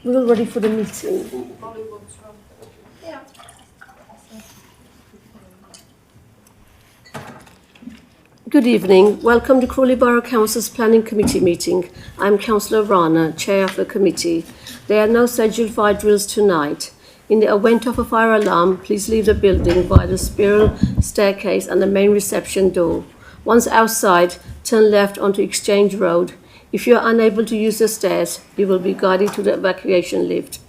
We're all ready for the meeting. Good evening. Welcome to Crawley Borough Council's Planning Committee meeting. I'm Councillor Rana, Chair of the committee. There are no scheduled fire drills tonight. In the event of a fire alarm, please leave the building via the spiral staircase and the main reception door. Once outside, turn left onto Exchange Road. If you are unable to use the stairs, you will be guided to the evacuation lift.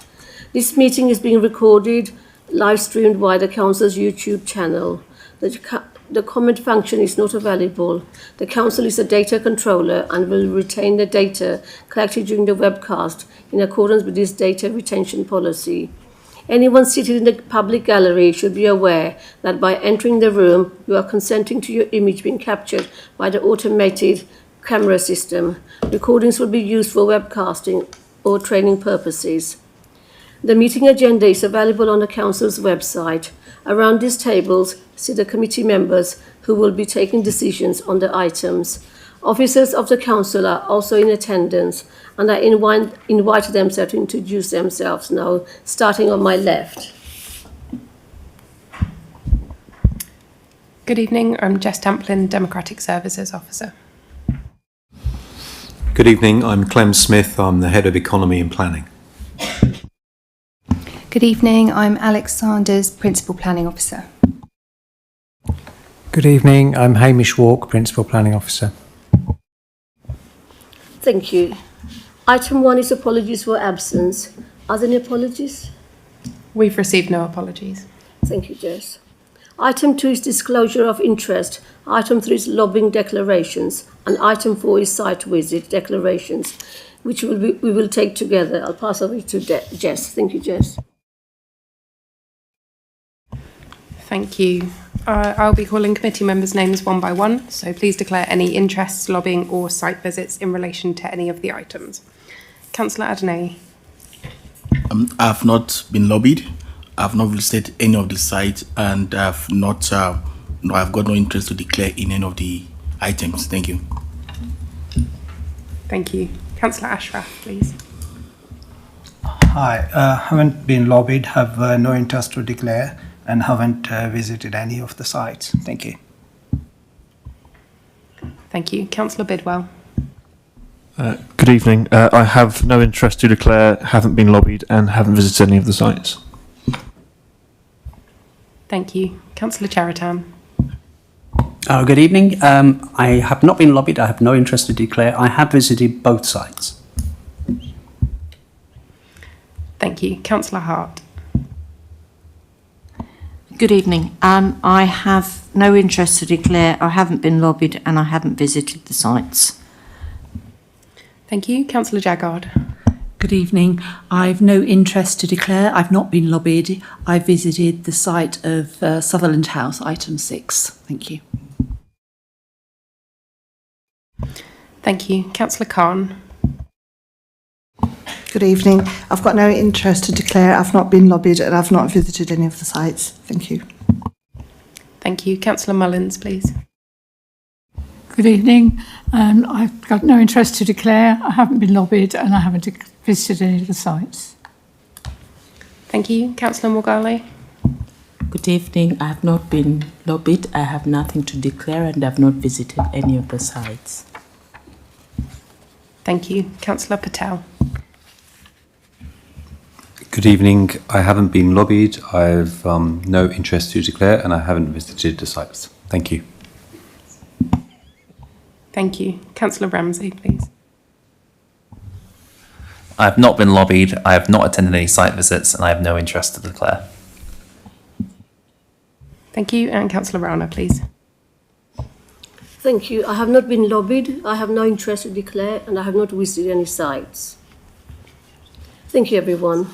This meeting is being recorded, live streamed via the Council's YouTube channel. The comment function is not available. The Council is a data controller and will retain the data collected during the webcast in accordance with this data retention policy. Anyone seated in the public gallery should be aware that by entering the room, you are consenting to your image being captured by the automated camera system. Recordings will be used for webcasting or training purposes. The meeting agenda is available on the Council's website. Around these tables sit the committee members who will be taking decisions on the items. Officers of the Council are also in attendance, and I invite them to introduce themselves now, starting on my left. Good evening, I'm Jess Tamplin, Democratic Services Officer. Good evening, I'm Clem Smith, I'm the Head of Economy and Planning. Good evening, I'm Alex Sanders, Principal Planning Officer. Good evening, I'm Hamish Walk, Principal Planning Officer. Thank you. Item 1 is apologies for absence. Are there any apologies? We've received no apologies. Thank you, Jess. Item 2 is disclosure of interest. Item 3 is lobbying declarations. And item 4 is site visit declarations, which we will take together. I'll pass over to Jess. Thank you, Jess. Thank you. I'll be calling committee members' names one by one, so please declare any interests, lobbying or site visits in relation to any of the items. Councillor Adeney. I have not been lobbied. I have not visited any of the sites, and I've got no interest to declare in any of the items. Thank you. Thank you. Councillor Ashraf, please. Hi, haven't been lobbied, have no interest to declare, and haven't visited any of the sites. Thank you. Thank you. Councillor Bidwell. Good evening. I have no interest to declare, haven't been lobbied, and haven't visited any of the sites. Thank you. Councillor Charitan. Good evening. I have not been lobbied. I have no interest to declare. I have visited both sites. Thank you. Councillor Hart. Good evening. I have no interest to declare. I haven't been lobbied and I haven't visited the sites. Thank you. Councillor Jaggard. Good evening. I've no interest to declare. I've not been lobbied. I visited the site of Sutherland House, item 6. Thank you. Thank you. Councillor Khan. Good evening. I've got no interest to declare. I've not been lobbied and I've not visited any of the sites. Thank you. Thank you. Councillor Mullins, please. Good evening. I've got no interest to declare. I haven't been lobbied and I haven't visited any of the sites. Thank you. Councillor Morgale. Good evening. I have not been lobbied. I have nothing to declare and I have not visited any of the sites. Thank you. Councillor Patel. Good evening, I haven't been lobbied, I've no interest to declare, and I haven't visited the sites. Thank you. Thank you. Councillor Ramsey, please. I have not been lobbied, I have not attended any site visits, and I have no interest to declare. Thank you. And Councillor Rana, please. Thank you. I have not been lobbied, I have no interest to declare, and I have not visited any sites. Thank you, everyone.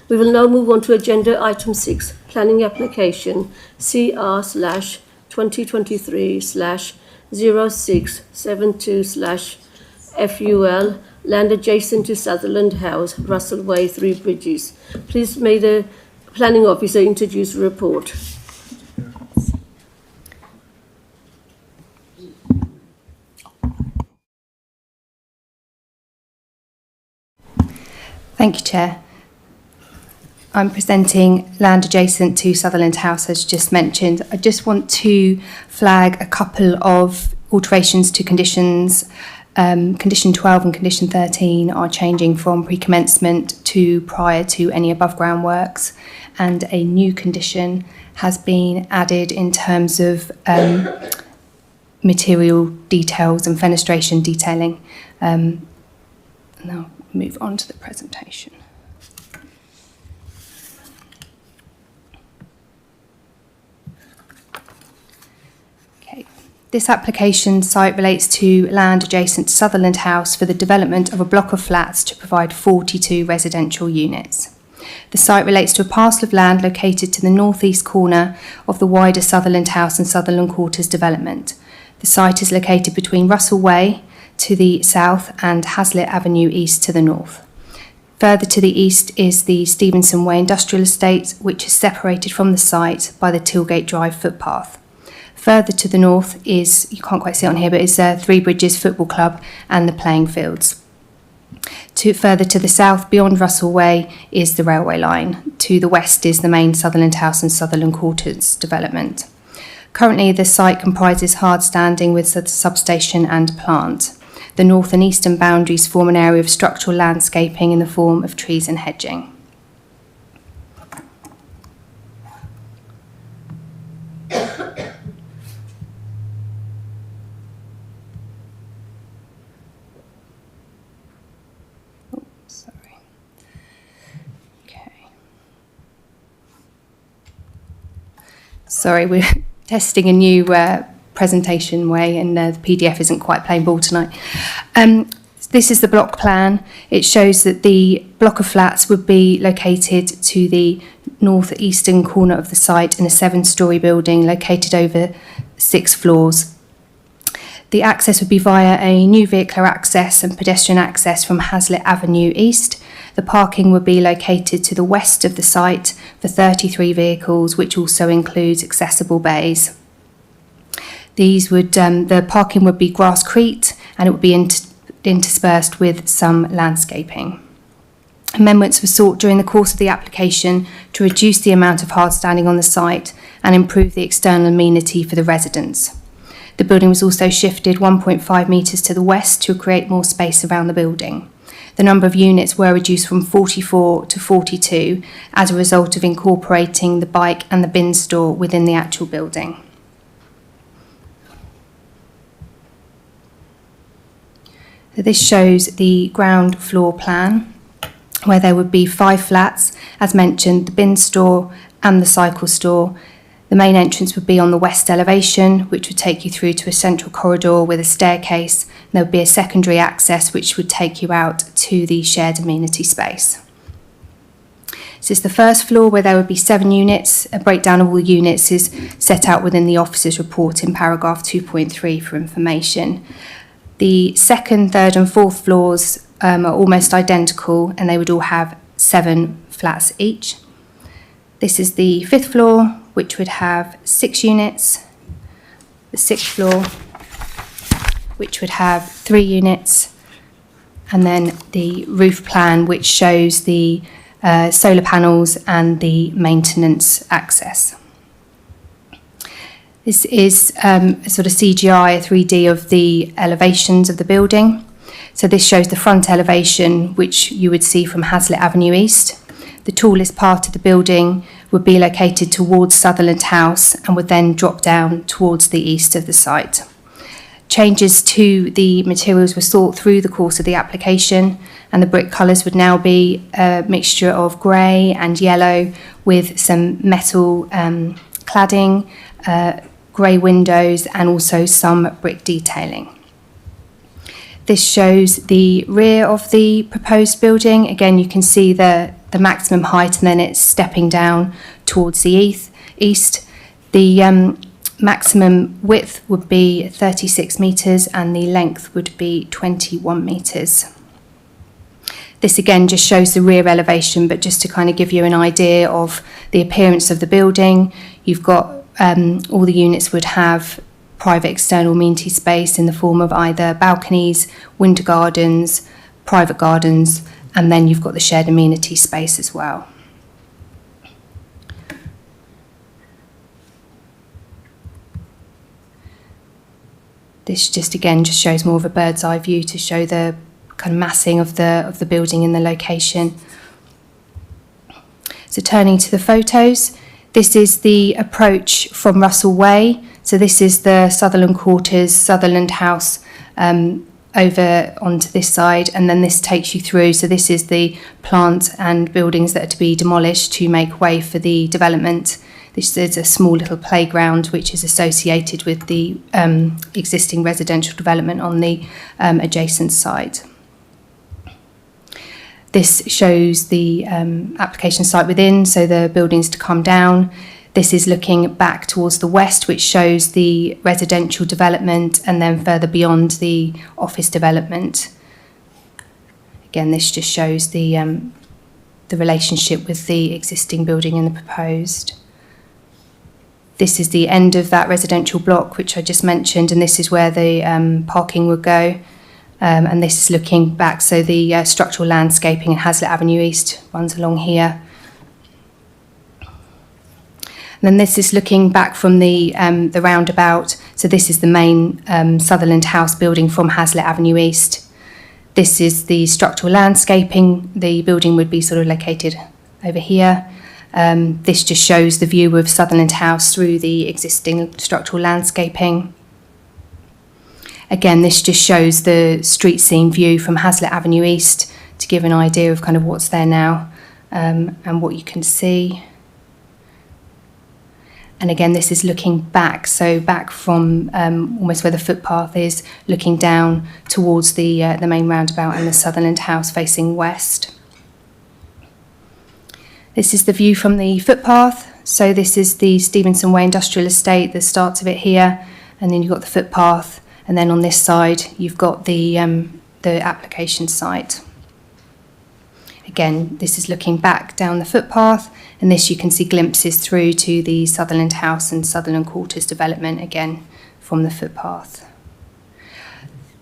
We will now move on to agenda item 6, planning application CR/2023/0672/FUL, land adjacent to Sutherland House, Russell Way, 3 Bridges. Please may the planning officer introduce the report. Thank you, Chair. I'm presenting land adjacent to Sutherland House, as just mentioned. I just want to flag a couple of alterations to conditions. Condition 12 and condition 13 are changing from pre-commencement to prior to any above ground works, and a new condition has been added in terms of material details and fenestration detailing. And I'll move on to the presentation. This application site relates to land adjacent to Sutherland House for the development of a block of flats to provide 42 residential units. The site relates to a parcel of land located to the northeast corner of the wider Sutherland House and Sutherland Quarters development. The site is located between Russell Way to the south and Hazlitt Avenue East to the north. Further to the east is the Stevenson Way Industrial Estate, which is separated from the site by the Tilgate Drive footpath. Further to the north is, you can't quite see it on here, but it's Three Bridges Football Club and the playing fields. Further to the south, beyond Russell Way, is the railway line. To the west is the main Sutherland House and Sutherland Quarters development. Currently, the site comprises hard standing with a substation and plant. The north and eastern boundaries form an area of structural landscaping in the form of trees and hedging. Sorry, we're testing a new presentation way, and the PDF isn't quite playing ball tonight. This is the block plan. It shows that the block of flats would be located to the northeastern corner of the site in a 7-storey building located over 6 floors. The access would be via a new vehicular access and pedestrian access from Hazlitt Avenue East. The parking would be located to the west of the site for 33 vehicles, which also includes accessible bays. The parking would be grasscrete, and it would be interspersed with some landscaping. Amendments were sought during the course of the application to reduce the amount of hard standing on the site and improve the external amenity for the residents. The building was also shifted 1.5 metres to the west to create more space around the building. The number of units were reduced from 44 to 42 as a result of incorporating the bike and the bin store within the actual building. This shows the ground floor plan, where there would be 5 flats, as mentioned, the bin store and the cycle store. The main entrance would be on the west elevation, which would take you through to a central corridor with a staircase. There would be a secondary access which would take you out to the shared amenity space. This is the first floor, where there would be 7 units. A breakdown of all the units is set out within the officer's report in paragraph 2.3 for information. The second, third and fourth floors are almost identical, and they would all have 7 flats each. This is the 5th floor, which would have 6 units. The 6th floor, which would have 3 units. And then the roof plan, which shows the solar panels and the maintenance access. This is a sort of CGI, a 3D of the elevations of the building. So this shows the front elevation, which you would see from Hazlitt Avenue East. The tallest part of the building would be located towards Sutherland House and would then drop down towards the east of the site. Changes to the materials were sought through the course of the application, and the brick colours would now be a mixture of grey and yellow with some metal cladding, grey windows, and also some brick detailing. This shows the rear of the proposed building. Again, you can see the maximum height, and then it's stepping down towards the east. The maximum width would be 36 metres and the length would be 21 metres. This again just shows the rear elevation, but just to kind of give you an idea of the appearance of the building, you've got all the units would have private external amenity space in the form of either balconies, winter gardens, private gardens, and then you've got the shared amenity space as well. This just shows more of a bird's eye view to show the kind of massing of the building in the location. So turning to the photos, this is the approach from Russell Way. So this is the Sutherland Quarters, Sutherland House, over onto this side, and then this takes you through. So this is the plant and buildings that are to be demolished to make way for the development. This is a small little playground which is associated with the existing residential development on the adjacent site. This shows the application site within, so the buildings to come down. This is looking back towards the west, which shows the residential development, and then further beyond the office development. Again, this just shows the relationship with the existing building and the proposed. This is the end of that residential block, which I just mentioned, and this is where the parking would go. And this is looking back, so the structural landscaping in Hazlitt Avenue East runs along here. And then this is looking back from the roundabout. So this is the main Sutherland House building from Hazlitt Avenue East. This is the structural landscaping. The building would be sort of located over here. This just shows the view of Sutherland House through the existing structural landscaping. Again, this just shows the street scene view from Hazlitt Avenue East to give an idea of kind of what's there now and what you can see. And again, this is looking back, so back from almost where the footpath is, looking down towards the main roundabout and the Sutherland House facing west. This is the view from the footpath. So this is the Stevenson Way Industrial Estate, the starts of it here, and then you've got the footpath. And then on this side, you've got the application site. Again, this is looking back down the footpath, and this you can see glimpses through to the Sutherland House and Sutherland Quarters development, again, from the footpath.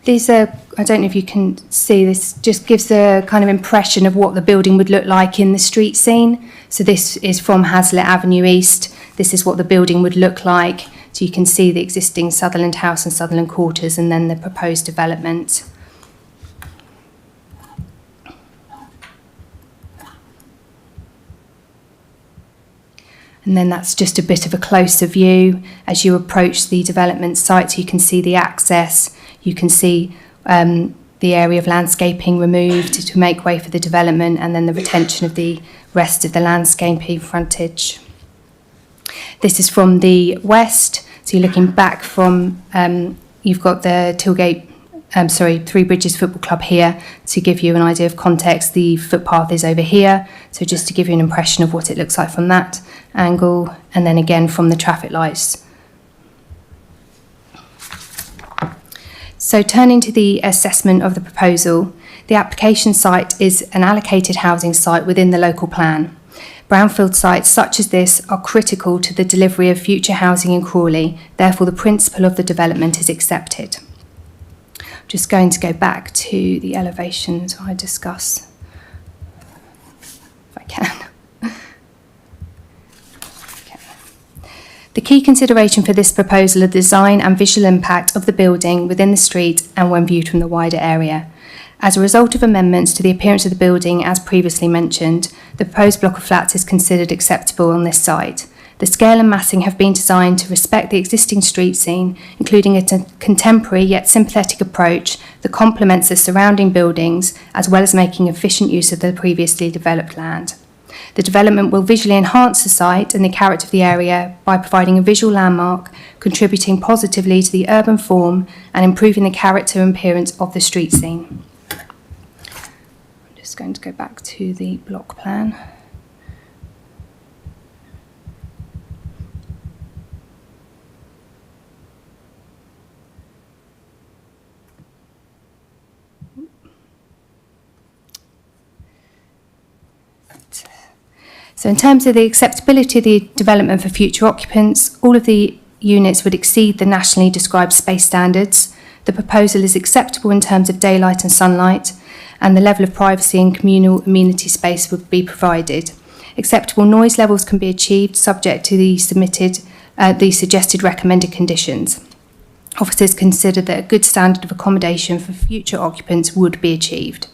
These are, I don't know if you can see, this just gives a kind of impression of what the building would look like in the street scene. So this is from Hazlitt Avenue East. This is what the building would look like. So you can see the existing Sutherland House and Sutherland Quarters, and then the proposed development. And then that's just a bit of a closer view as you approach the development site. So you can see the access, you can see the area of landscaping removed to make way for the development, and then the retention of the rest of the landscaping frontage. This is from the west, so you're looking back from, you've got the Three Bridges Football Club here. To give you an idea of context, the footpath is over here, so just to give you an impression of what it looks like from that angle, and then again from the traffic lights. So turning to the assessment of the proposal, the application site is an allocated housing site within the local plan. Brownfield sites such as this are critical to the delivery of future housing in Crawley, therefore the principle of the development is accepted. I'm just going to go back to the elevations I discuss, if I can. The key consideration for this proposal are the design and visual impact of the building within the street and when viewed from the wider area. As a result of amendments to the appearance of the building, as previously mentioned, the proposed block of flats is considered acceptable on this site. The scale and massing have been designed to respect the existing street scene, including a contemporary yet sympathetic approach that complements the surrounding buildings, as well as making efficient use of the previously developed land. The development will visually enhance the site and the character of the area by providing a visual landmark, contributing positively to the urban form and improving the character and appearance of the street scene. I'm just going to go back to the block plan. So in terms of the acceptability of the development for future occupants, all of the units would exceed the nationally described space standards. The proposal is acceptable in terms of daylight and sunlight, and the level of privacy and communal amenity space would be provided. Acceptable noise levels can be achieved subject to the suggested recommended conditions. Officers consider that a good standard of accommodation for future occupants would be achieved.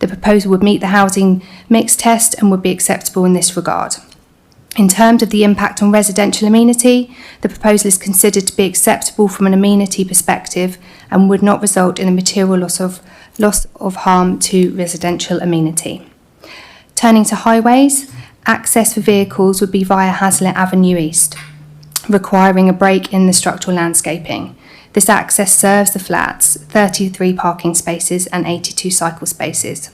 The proposal would meet the housing mix test and would be acceptable in this regard. In terms of the impact on residential amenity, the proposal is considered to be acceptable from an amenity perspective and would not result in a material loss of harm to residential amenity. Turning to highways, access for vehicles would be via Hazlitt Avenue East, requiring a break in the structural landscaping. This access serves the flats, 33 parking spaces and 82 cycle spaces.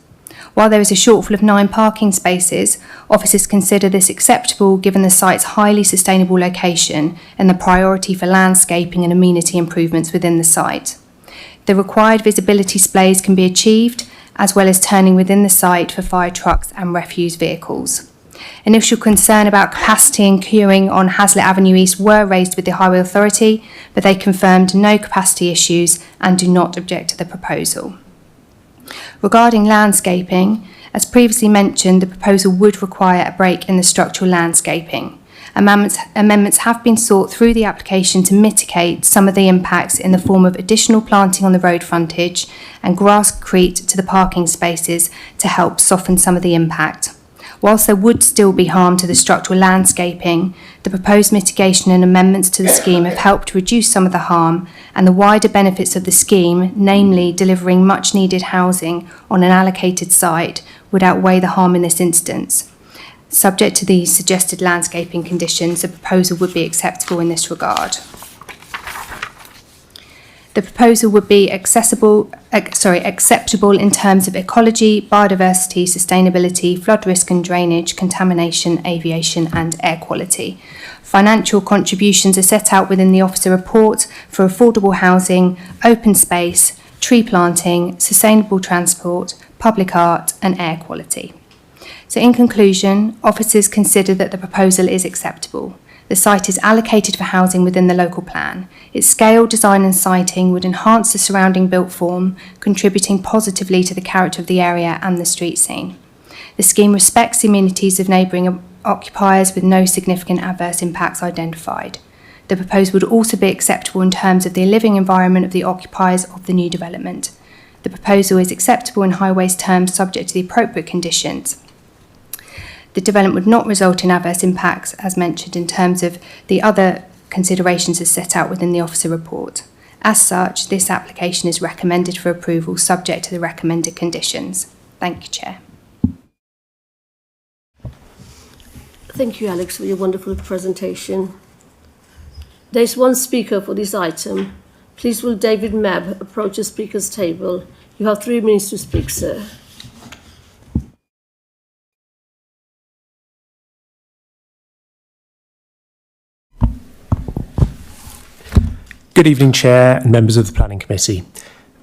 While there is a shortfall of 9 parking spaces, officers consider this acceptable given the site's highly sustainable location and the priority for landscaping and amenity improvements within the site. The required visibility displays can be achieved, as well as turning within the site for fire trucks and refuse vehicles. Initial concern about capacity and queuing on Hazlitt Avenue East were raised with the Highway Authority, but they confirmed no capacity issues and do not object to the proposal. Regarding landscaping, as previously mentioned, the proposal would require a break in the structural landscaping. Amendments have been sought through the application to mitigate some of the impacts in the form of additional planting on the road frontage and grasscrete to the parking spaces to help soften some of the impact. Whilst there would still be harm to the structural landscaping, the proposed mitigation and amendments to the scheme have helped to reduce some of the harm, and the wider benefits of the scheme, namely delivering much needed housing on an allocated site, would outweigh the harm in this instance. Subject to these suggested landscaping conditions, the proposal would be acceptable in this regard. The proposal would be acceptable in terms of ecology, biodiversity, sustainability, flood risk and drainage, contamination, aviation and air quality. Financial contributions are set out within the officer report for affordable housing, open space, tree planting, sustainable transport, public art and air quality. So in conclusion, officers consider that the proposal is acceptable. The site is allocated for housing within the local plan. Its scale, design and siting would enhance the surrounding built form, contributing positively to the character of the area and the street scene. The scheme respects the amenities of neighbouring occupiers with no significant adverse impacts identified. The proposal would also be acceptable in terms of the living environment of the occupiers of the new development. The proposal is acceptable in highways terms subject to the appropriate conditions. The development would not result in adverse impacts, as mentioned, in terms of the other considerations as set out within the officer report. As such, this application is recommended for approval subject to the recommended conditions. Thank you, Chair. Thank you, Alex, for your wonderful presentation. There is one speaker for this item. Please will David Mabb approach the speaker's table. You have 3 minutes to speak, sir. Good evening, Chair and members of the Planning Committee.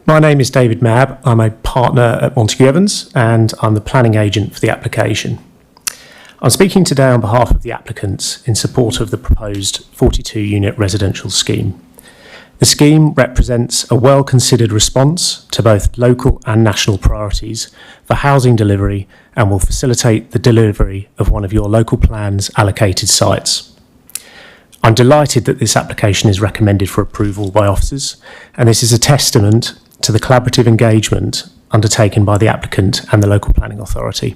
My name is David Mabb. I'm a partner at Montague Evans and I'm the planning agent for the application. I'm speaking today on behalf of the applicants in support of the proposed 42-unit residential scheme. The scheme represents a well-considered response to both local and national priorities for housing delivery and will facilitate the delivery of one of your local plan's allocated sites. I'm delighted that this application is recommended for approval by officers, and this is a testament to the collaborative engagement undertaken by the applicant and the local planning authority.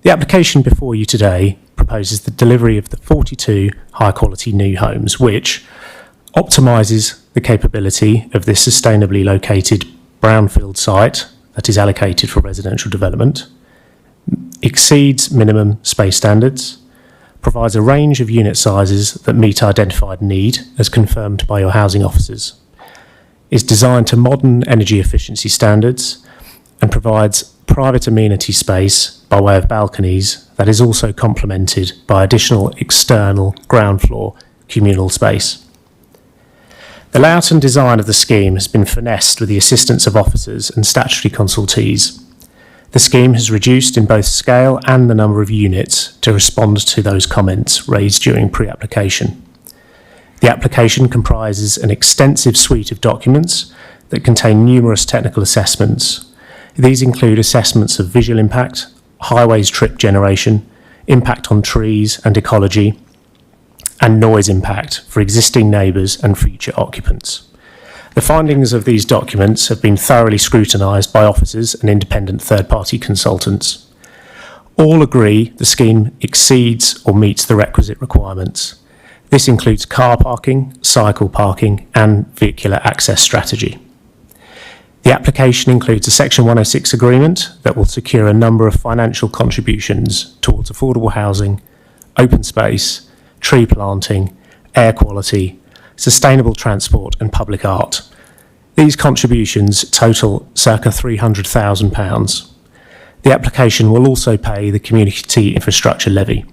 The application before you today proposes the delivery of the 42 high-quality new homes, which optimises the capability of this sustainably located brownfield site that is allocated for residential development, exceeds minimum space standards, provides a range of unit sizes that meet identified need as confirmed by your housing officers, is designed to modern energy efficiency standards and provides private amenity space by way of balconies that is also complemented by additional external ground floor communal space. The layout and design of the scheme has been finessed with the assistance of officers and statutory consultees. The scheme has reduced in both scale and the number of units to respond to those comments raised during pre-application. The application comprises an extensive suite of documents that contain numerous technical assessments. These include assessments of visual impact, highways trip generation, impact on trees and ecology, and noise impact for existing neighbours and future occupants. The findings of these documents have been thoroughly scrutinised by officers and independent third-party consultants. All agree the scheme exceeds or meets the requisite requirements. This includes car parking, cycle parking, and vehicular access strategy. The application includes a Section 106 agreement that will secure a number of financial contributions towards affordable housing, open space, tree planting, air quality, sustainable transport and public art. These contributions total circa £300,000. The application will also pay the Community Infrastructure Levy.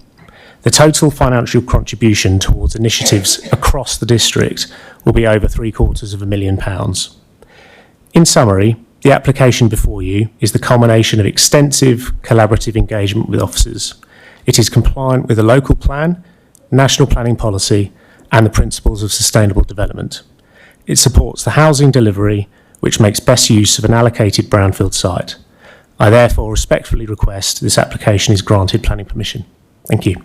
The total financial contribution towards initiatives across the district will be over £750,000. In summary, the application before you is the culmination of extensive collaborative engagement with officers. It is compliant with the local plan, national planning policy, and the principles of sustainable development. It supports the housing delivery, which makes best use of an allocated brownfield site. I therefore respectfully request this application is granted planning permission. Thank you.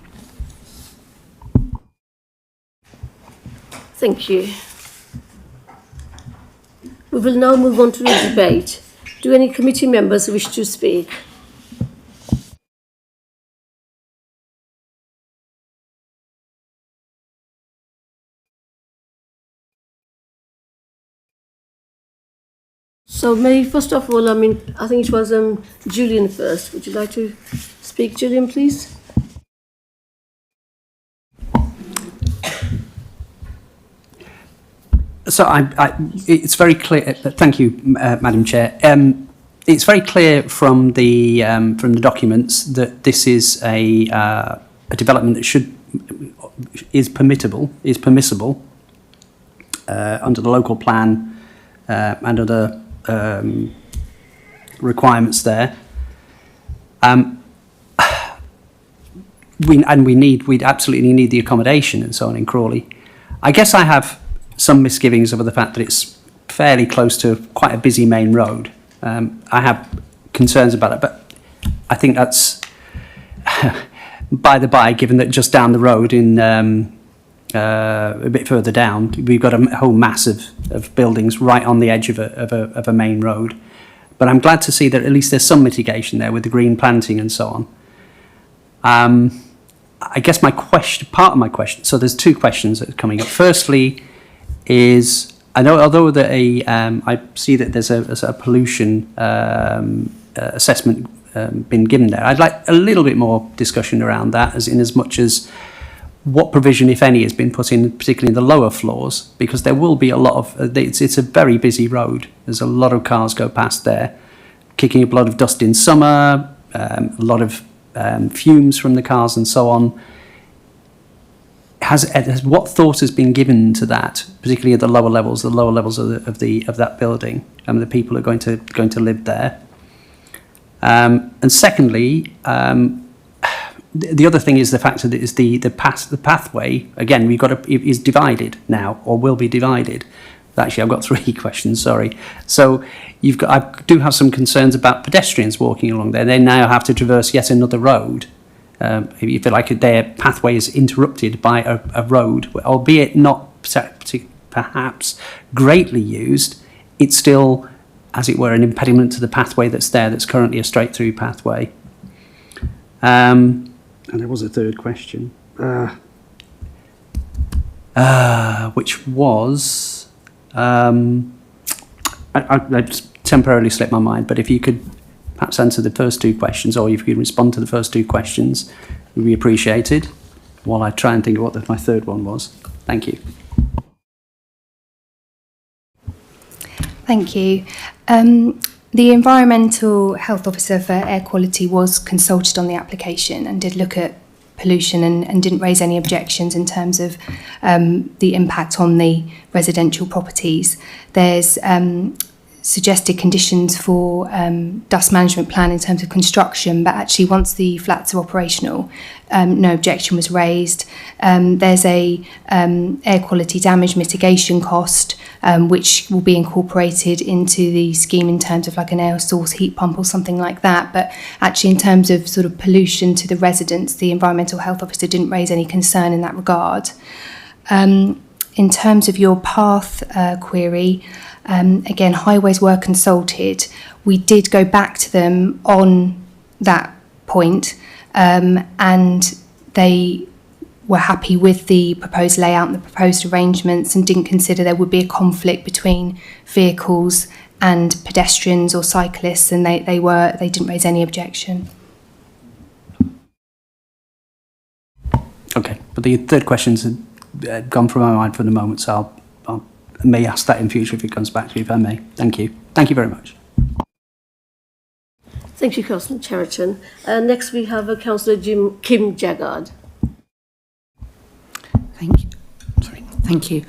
Thank you. We will now move on to the debate. Do any committee members wish to speak? So may first of all, I think it was Julian first. Would you like to speak, Julian, please? So it's very clear. Thank you, Madam Chair. It's very clear from the documents that this is a development that is permissible under the local plan and other requirements there. We absolutely need the accommodation and so on in Crawley. I guess I have some misgivings over the fact that it's fairly close to quite a busy main road. I have concerns about it, but I think that's by the by, given that just down the road in a bit further down, we've got a whole mass of buildings right on the edge of a main road. But I'm glad to see that at least there's some mitigation there with the green planting and so on. I guess part of my question, so there's two questions that are coming up. Firstly, is I know although that I see that there's a pollution assessment been given there. I'd like a little bit more discussion around that, as much as what provision, if any, has been put in, particularly in the lower floors, because there will be a lot of. It's a very busy road. There's a lot of cars go past there, kicking up a lot of dust in summer, a lot of fumes from the cars and so on. What thought has been given to that, particularly at the lower levels of that building, and the people who are going to live there? And secondly, the other thing is the fact that is the pathway. Again, is divided now, or will be divided. Actually, I've got three questions. Sorry. So I do have some concerns about pedestrians walking along there. They now have to traverse yet another road. If you feel like their pathway is interrupted by a road, albeit not perhaps greatly used, it's still, as it were, an impediment to the pathway that's currently a straight-through pathway. And there was a third question, which was, I just temporarily slipped my mind, but if you could perhaps answer the first two questions, or if you could respond to the first two questions, it would be appreciated, while I try and think of what my third one was. Thank you. Thank you. The Environmental Health Officer for Air Quality was consulted on the application and did look at pollution and didn't raise any objections in terms of the impact on the residential properties. There's suggested conditions for dust management plan in terms of construction, but actually once the flats are operational, no objection was raised. There's a air quality damage mitigation cost which will be incorporated into the scheme in terms of like an air source heat pump or something like that, but actually in terms of sort of pollution to the residents, the environmental health officer didn't raise any concern in that regard. In terms of your path query, again, highways were consulted. We did go back to them on that point, and they were happy with the proposed layout and the proposed arrangements and didn't consider there would be a conflict between vehicles and pedestrians or cyclists, and they didn't raise any objection. Okay, but the third question's gone from my mind for the moment, so I may ask that in future if it comes back to me, if I may. Thank you. Thank you very much. Thank you, Councillor Cheriton. Next we have Councillor Kim Jaggard. Thank you.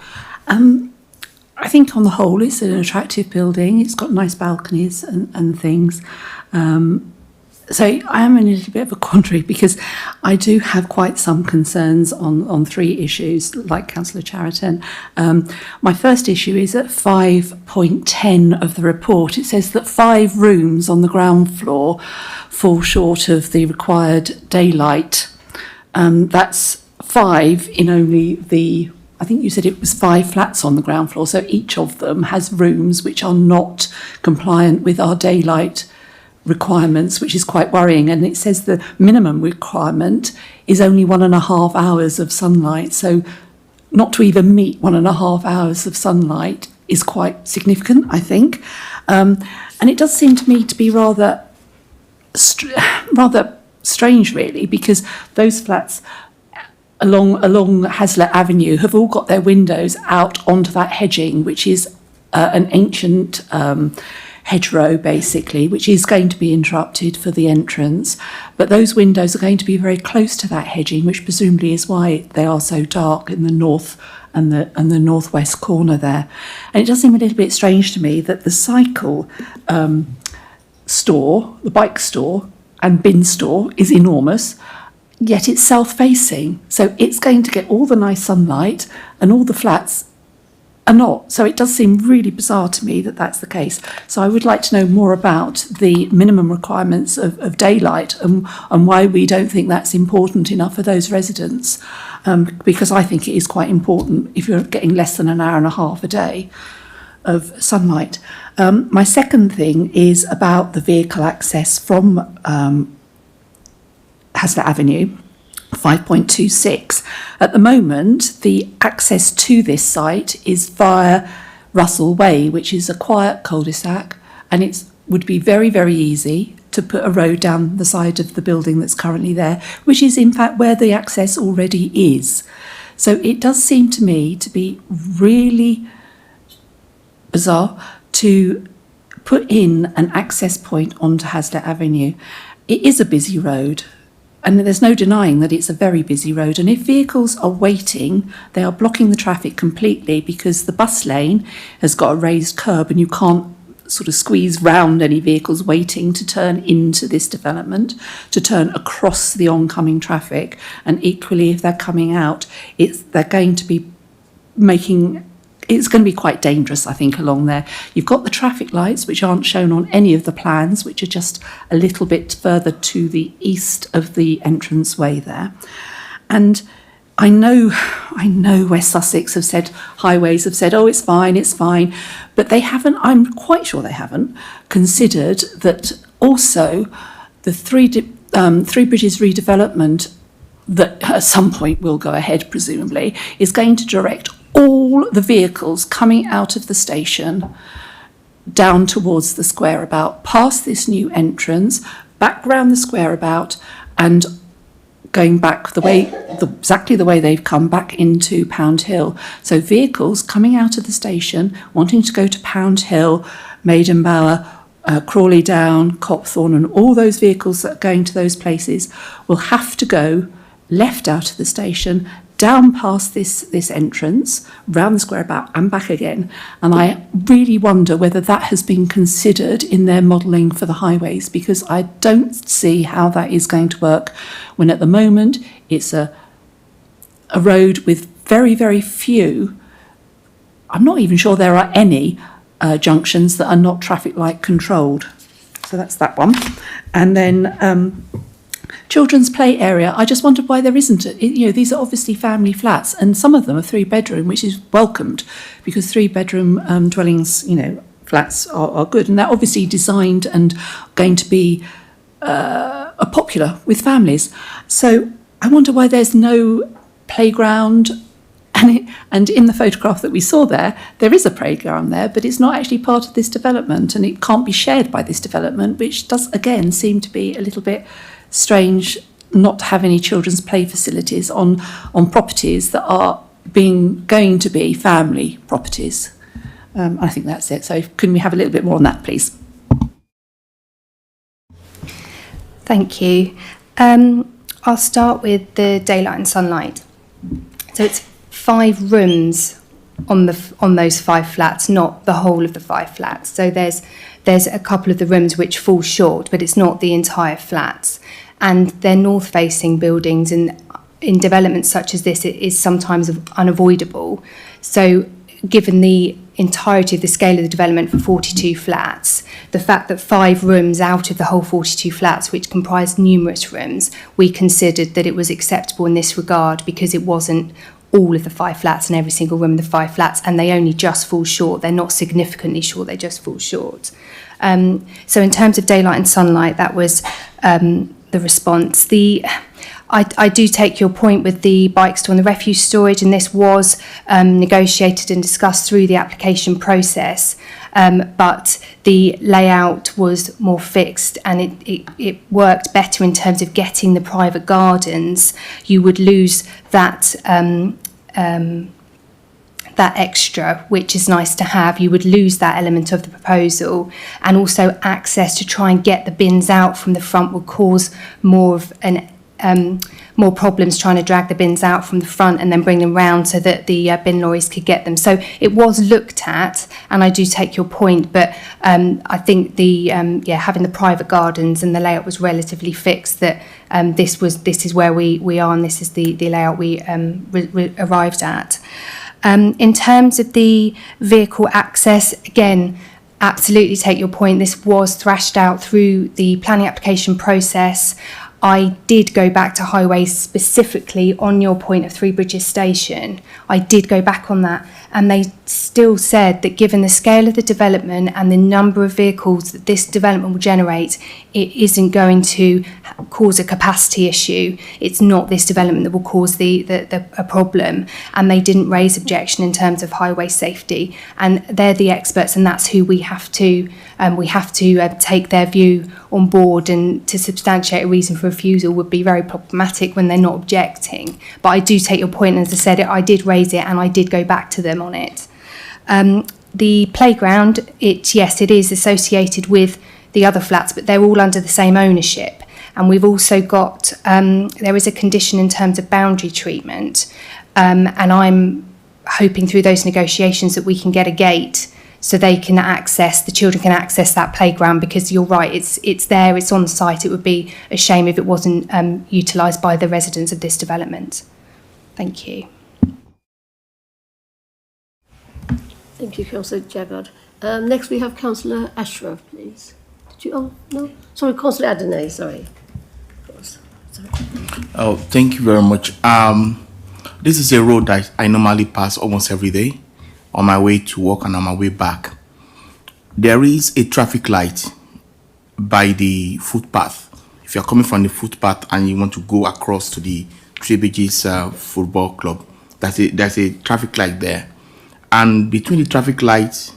I think on the whole it's an attractive building. It's got nice balconies and things. So I am in a little bit of a quandary because I do have quite some concerns on three issues, like Councillor Cheriton. My first issue is at 5.10 of the report. It says that 5 rooms on the ground floor fall short of the required daylight. That's 5 in only the, I think you said it was 5 flats on the ground floor, so each of them has rooms which are not compliant with our daylight requirements, which is quite worrying. And it says the minimum requirement is only 1.5 hours of sunlight, so not to even meet 1.5 hours of sunlight is quite significant, I think. And it does seem to me to be rather strange, really, because those flats along Hazlitt Avenue have all got their windows out onto that hedging, which is an ancient hedgerow, basically, which is going to be interrupted for the entrance. But those windows are going to be very close to that hedging, which presumably is why they are so dark in the north and the northwest corner there. And it does seem a little bit strange to me that the cycle store, the bike store and bin store is enormous, yet it's south-facing. So it's going to get all the nice sunlight and all the flats are not. So it does seem really bizarre to me that that's the case. So I would like to know more about the minimum requirements of daylight and why we don't think that's important enough for those residents, because I think it is quite important if you're getting less than 1.5 hours a day of sunlight. My second thing is about the vehicle access from Hazlitt Avenue, 5.26. At the moment, the access to this site is via Russell Way, which is a quiet cul-de-sac, and it would be very, very easy to put a road down the side of the building that's currently there, which is in fact where the access already is. So it does seem to me to be really bizarre to put in an access point onto Hazlitt Avenue. It is a busy road, and there's no denying that it's a very busy road. And if vehicles are waiting, they are blocking the traffic completely because the bus lane has got a raised curb and you can't sort of squeeze round any vehicles waiting to turn into this development, to turn across the oncoming traffic. And equally, if they're coming out, they're going to be it's going to be quite dangerous, I think, along there. You've got the traffic lights, which aren't shown on any of the plans, which are just a little bit further to the east of the entranceway there. And I know West Sussex have said, highways have said, oh, it's fine. But they haven't, I'm quite sure they haven't, considered that also the Three Bridges redevelopment that at some point will go ahead, presumably, is going to direct all the vehicles coming out of the station down towards the square about, past this new entrance, back round the square about, and going back exactly the way they've come back into Pound Hill. So vehicles coming out of the station, wanting to go to Pound Hill, Maidenbower, Crawley Down, Copthorne, and all those vehicles that are going to those places will have to go left out of the station, down past this entrance, round the square about and back again. And I really wonder whether that has been considered in their modelling for the highways, because I don't see how that is going to work when at the moment it's a road with very, very few, I'm not even sure there are any junctions that are not traffic light controlled. So that's that one. And then children's play area, I just wondered why there isn't. These are obviously family flats, and some of them are 3-bedroom, which is welcomed, because 3-bedroom dwellings, flats are good, and they're obviously designed and going to be popular with families. So I wonder why there's no playground. And in the photograph that we saw there is a playground there, but it's not actually part of this development, and it can't be shared by this development, which does again seem to be a little bit strange not to have any children's play facilities on properties that are going to be family properties. I think that's it. So can we have a little bit more on that, please? Thank you. I'll start with the daylight and sunlight. So it's 5 rooms on those 5 flats, not the whole of the 5 flats. So there's a couple of the rooms which fall short, but it's not the entire flats. And they're north-facing buildings, and in developments such as this, it is sometimes unavoidable. So given the entirety of the scale of the development for 42 flats, the fact that 5 rooms out of the whole 42 flats, which comprise numerous rooms, we considered that it was acceptable in this regard, because it wasn't all of the 5 flats and every single room in the 5 flats, and they only just fall short. They're not significantly short, they just fall short. So in terms of daylight and sunlight, that was the response. I do take your point with the bike store and the refuse storage, and this was negotiated and discussed through the application process, but the layout was more fixed, and it worked better in terms of getting the private gardens. You would lose that that extra, which is nice to have. You would lose that element of the proposal, and also access to try and get the bins out from the front would cause more problems trying to drag the bins out from the front and then bring them round so that the bin lorries could get them. So it was looked at, and I do take your point, but I think having the private gardens and the layout was relatively fixed, that this is where we are, and this is the layout we arrived at. In terms of the vehicle access, again, absolutely take your point. This was thrashed out through the planning application process. I did go back to highways specifically on your point of Three Bridges Station. I did go back on that, and they still said that given the scale of the development and the number of vehicles that this development will generate, it isn't going to cause a capacity issue. It's not this development that will cause a problem, and they didn't raise objection in terms of highway safety. And they're the experts, and that's who we have to take their view on board, and to substantiate a reason for refusal would be very problematic when they're not objecting. But I do take your point, and as I said, I did raise it and I did go back to them on it. The playground, it is associated with the other flats, but they're all under the same ownership. And we've also got, there is a condition in terms of boundary treatment, and I'm hoping through those negotiations that we can get a gate so the children can access that playground, because you're right, it's there, it's on site. It would be a shame if it wasn't utilised by the residents of this development. Thank you. Thank you, Councillor Jaggard. Next we have Councillor Ashraf, please. No? Sorry, Councillor Adenay, sorry. Oh, thank you very much. This is a road that I normally pass almost every day on my way to work and on my way back. There is a traffic light by the footpath. If you're coming from the footpath and you want to go across to the Three Bridges football club, there's a traffic light there. And between the traffic light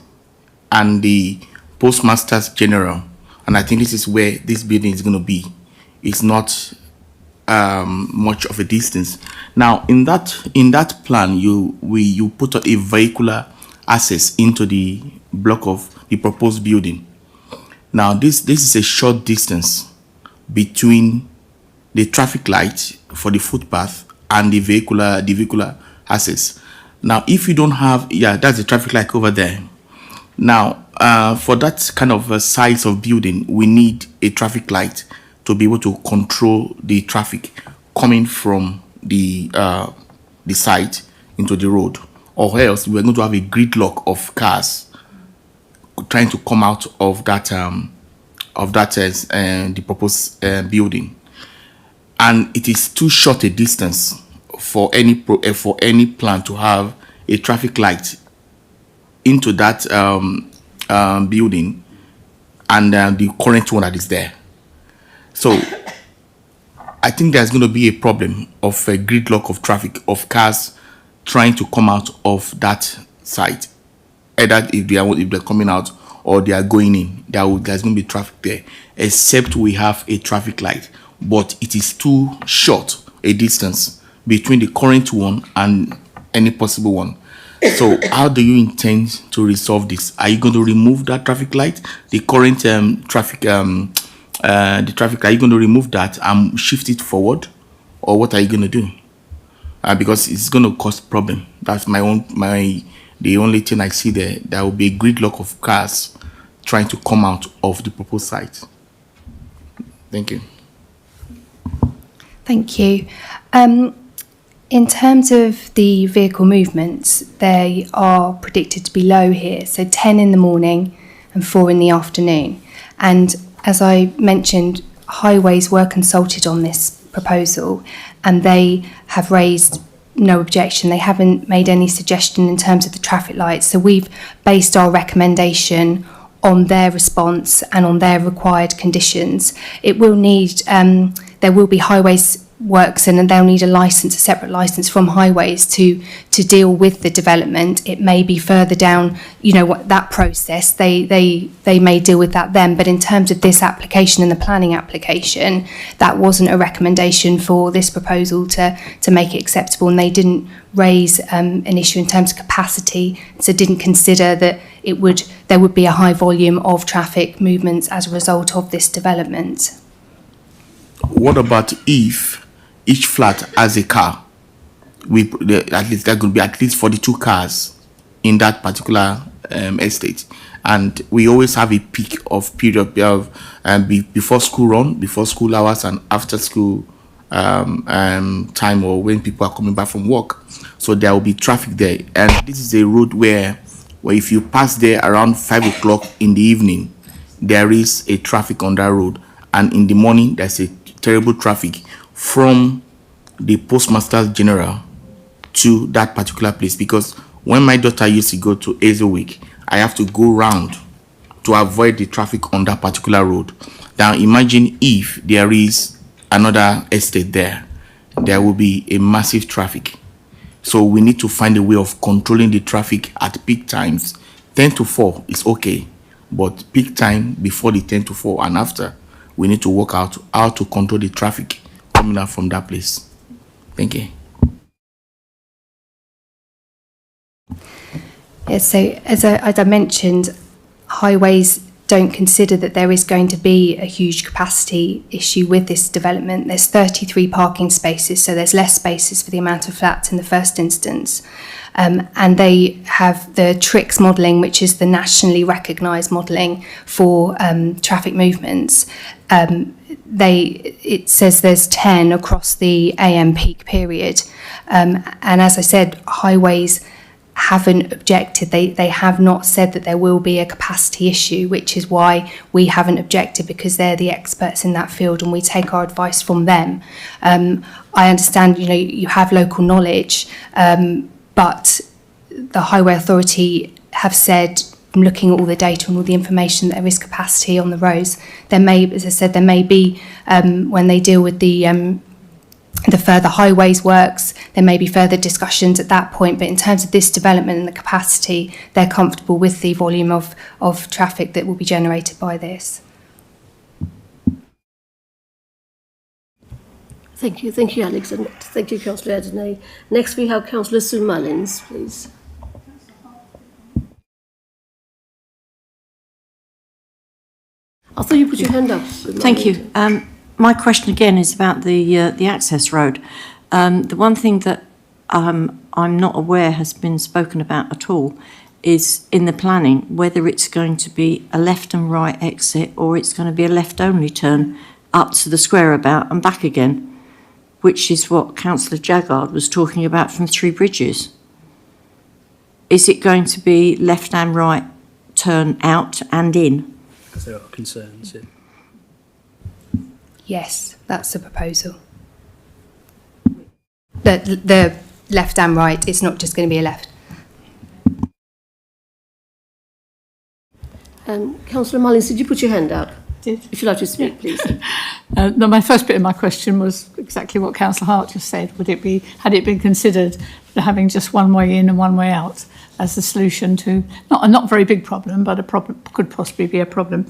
and the Postmasters General, and I think this is where this building is going to be, it's not much of a distance. Now, in that plan, you put a vehicular access into the block of the proposed building. Now, this is a short distance between the traffic light for the footpath and the vehicular access. Now, if you don't have, that's the traffic light over there. Now, for that kind of size of building, we need a traffic light to be able to control the traffic coming from the site into the road, or else we're going to have a gridlock of cars trying to come out of that the proposed building, and it is too short a distance for any plan to have a traffic light into that building and the current one that is there. So I think there's going to be a problem of a gridlock of traffic of cars trying to come out of that site, either if they're coming out or they are going in. There's going to be traffic there, except we have a traffic light, but it is too short a distance between the current one and any possible one. So how do you intend to resolve this? Are you going to remove that traffic light, the current traffic light? Are you going to remove that and shift it forward, or what are you going to do? Because it's going to cause problem. That's the only thing I see there. There will be a gridlock of cars trying to come out of the proposed site. Thank you. Thank you. In terms of the vehicle movements, they are predicted to be low here, so 10 in the morning and 4 in the afternoon. And as I mentioned, highways were consulted on this proposal and they have raised no objection. They haven't made any suggestion in terms of the traffic lights. So we've based our recommendation on their response and on their required conditions. It will need, there will be highways works and they'll need a separate licence from highways to deal with the development. It may be further down, that process, they may deal with that then, but in terms of this application and the planning application, that wasn't a recommendation for this proposal to make it acceptable, and they didn't raise an issue in terms of capacity, so didn't consider that there would be a high volume of traffic movements as a result of this development. What about if each flat has a car? At least there could be at least 42 cars in that particular estate, and we always have a peak of period before school run, before school hours, and after school time, or when people are coming back from work. So there will be traffic there, and this is a road where if you pass there around 5 o'clock in the evening, there is a traffic on that road, and in the morning there's a terrible traffic from the Postmaster General to that particular place. Because when my daughter used to go to Hazelwick, I have to go round to avoid the traffic on that particular road. Now imagine if there is another estate there will be a massive traffic. So we need to find a way of controlling the traffic at peak times. 10 to 4 is okay, but peak time before the 10 to 4 and after, we need to work out how to control the traffic coming out from that place. Thank you. Yes, so as I mentioned, highways don't consider that there is going to be a huge capacity issue with this development. There's 33 parking spaces, so there's less spaces for the amount of flats in the first instance. And they have the TRIX modelling, which is the nationally recognised modelling for traffic movements. It says there's 10 across the AM peak period. And as I said, highways haven't objected. They have not said that there will be a capacity issue, which is why we haven't objected, because they're the experts in that field and we take our advice from them. I understand, you have local knowledge, but the Highway Authority have said, looking at all the data and all the information, there is capacity on the roads. There may, as I said, there may be, when they deal with the further highways works, there may be further discussions at that point, but in terms of this development and the capacity, they're comfortable with the volume of traffic that will be generated by this. Thank you, Alex, and thank you, Councillor Adeney. Next, we have Councillor Sue Mullins, please. I thought you put your hand up. Thank you. My question again is about the access road. The one thing that I'm not aware has been spoken about at all is in the planning whether it's going to be a left and right exit or it's going to be a left only turn up to the square about and back again, which is what Councillor Jaggard was talking about from Three Bridges. Is it going to be left and right turn out and in? Because there are concerns. Yes, that's the proposal. The left and right, it's not just going to be a left. Councillor Mullins, did you put your hand up? Did. If you'd like to speak, please. No, my first bit of my question was exactly what Councillor Hart just said. Had it been considered having just one way in and one way out as the solution to not a very big problem, but a problem could possibly be a problem?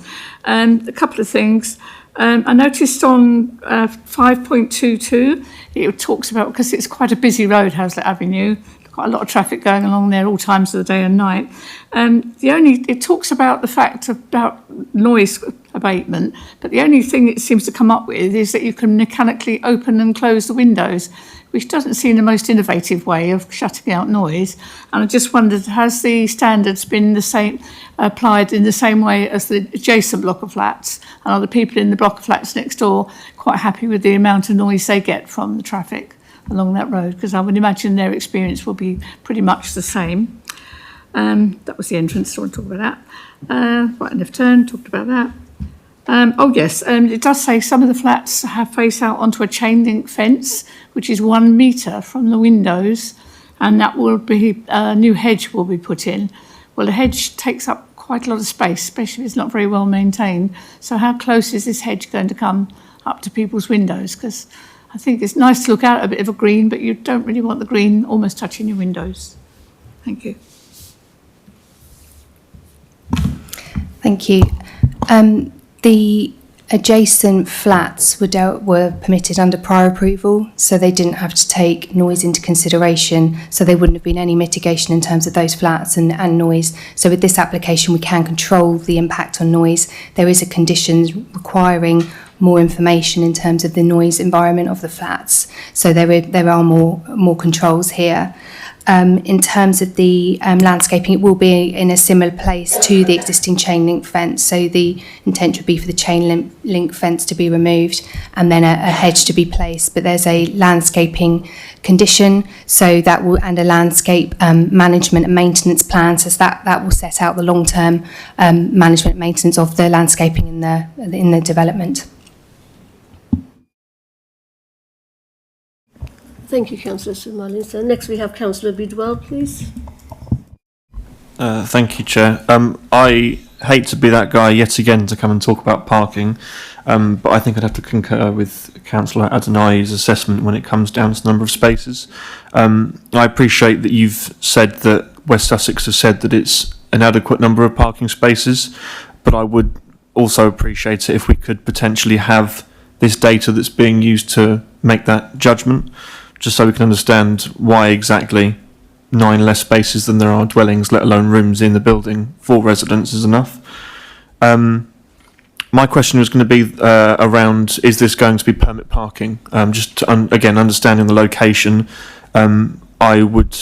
And a couple of things. I noticed on 5.22, it talks about, because it's quite a busy road, Hazlitt Avenue, quite a lot of traffic going along there all times of the day and night. It talks about the fact about noise abatement, but the only thing it seems to come up with is that you can mechanically open and close the windows, which doesn't seem the most innovative way of shutting out noise. And I just wondered, has the standards been the same, applied in the same way as the adjacent block of flats? And are the people in the block of flats next door quite happy with the amount of noise they get from the traffic along that road? Because I would imagine their experience will be pretty much the same. That was the entrance, so I want to talk about that. Right and left turn, talked about that. It does say some of the flats have face out onto a chain link fence, which is 1 metre from the windows, and that will be, a new hedge will be put in. Well, the hedge takes up quite a lot of space, especially if it's not very well maintained. So how close is this hedge going to come up to people's windows? Because I think it's nice to look out at a bit of a green, but you don't really want the green almost touching your windows. Thank you. Thank you. The adjacent flats were permitted under prior approval, so they didn't have to take noise into consideration, so there wouldn't have been any mitigation in terms of those flats and noise. So with this application, we can control the impact on noise. There is a condition requiring more information in terms of the noise environment of the flats, so there are more controls here. In terms of the landscaping, it will be in a similar place to the existing chain link fence. So the intent would be for the chain link fence to be removed and then a hedge to be placed. But there's a landscaping condition, so that will, and a landscape management and maintenance plan. So that will set out the long-term management and maintenance of the landscaping in the development. Thank you, Councillor Mullins. Next we have Councillor Bidwell, please. Thank you, Chair. I hate to be that guy yet again to come and talk about parking, but I think I'd have to concur with Councillor Adenai's assessment when it comes down to the number of spaces. I appreciate that you've said that West Sussex has said that it's an adequate number of parking spaces, but I would also appreciate it if we could potentially have this data that's being used to make that judgment, just so we can understand why exactly 9 less spaces than there are dwellings, let alone rooms in the building for residents, is enough. My question was going to be around, is this going to be permit parking? Just to again, understanding the location, I would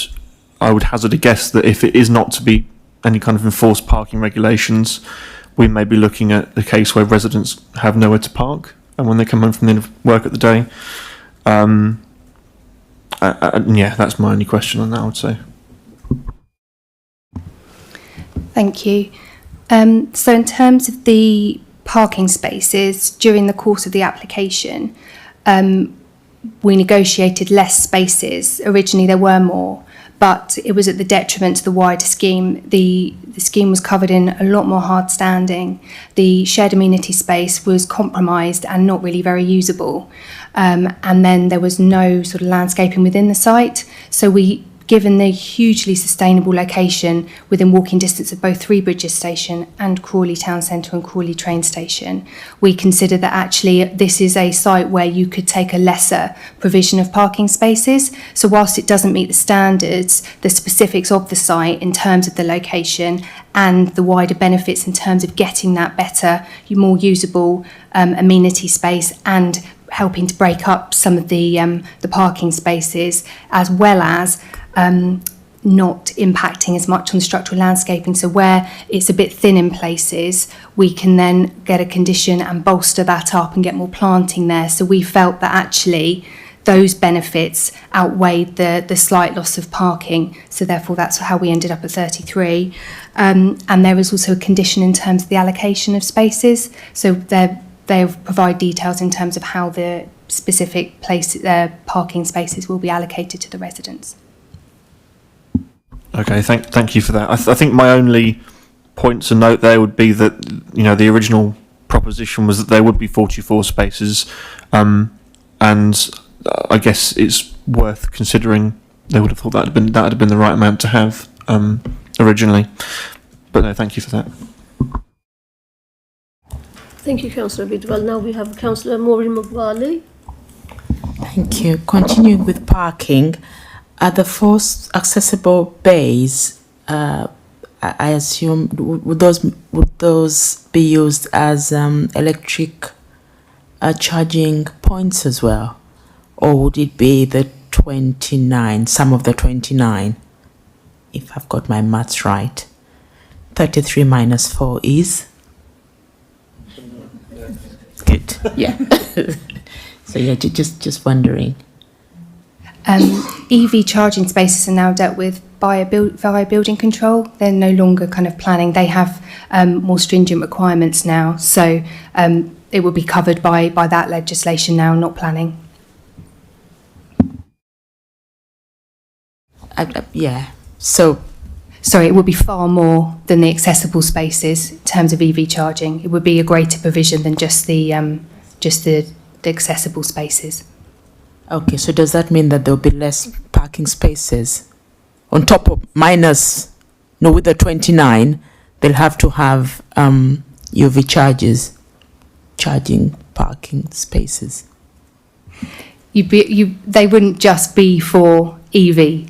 hazard a guess that if it is not to be any kind of enforced parking regulations, we may be looking at a case where residents have nowhere to park and when they come home from the end of work at the day. Yeah, that's my only question on that, I would say. Thank you. So in terms of the parking spaces, during the course of the application, we negotiated less spaces. Originally there were more, but it was at the detriment to the wider scheme. The scheme was covered in a lot more hard standing. The shared amenity space was compromised and not really very usable. And then there was no sort of landscaping within the site. So given the hugely sustainable location within walking distance of both Three Bridges Station and Crawley Town Centre and Crawley Train Station, we consider that actually this is a site where you could take a lesser provision of parking spaces. So whilst it doesn't meet the standards, the specifics of the site in terms of the location and the wider benefits in terms of getting that better, more usable amenity space and helping to break up some of the parking spaces, as well as not impacting as much on the structural landscaping. So where it's a bit thin in places, we can then get a condition and bolster that up and get more planting there. So we felt that actually those benefits outweighed the slight loss of parking. So therefore that's how we ended up at 33. And there is also a condition in terms of the allocation of spaces. So they provide details in terms of how the specific parking spaces will be allocated to the residents. Okay, thank you for that. I think my only point to note there would be that, you know, the original proposition was that there would be 44 spaces, and I guess it's worth considering. They would have thought that would have been the right amount to have originally. But no, thank you for that. Thank you, Councillor Bidwell. Now we have Councillor Maureen McVarley. Thank you. Continuing with parking, at the 4 accessible bays, I assume would those be used as electric charging points as well, or would it be the 29? Some of the 29, if I've got my maths right. 33 minus 4 is good. Yeah. So yeah, just wondering. EV charging spaces are now dealt with via building control. They're no longer kind of planning. They have more stringent requirements now. So it will be covered by that legislation now, not planning. Yeah. So, sorry, it would be far more than the accessible spaces in terms of EV charging. It would be a greater provision than just the accessible spaces. Okay, so does that mean that there will be less parking spaces on top of with the 29? They'll have to have UV charging parking spaces. They wouldn't just be for EV.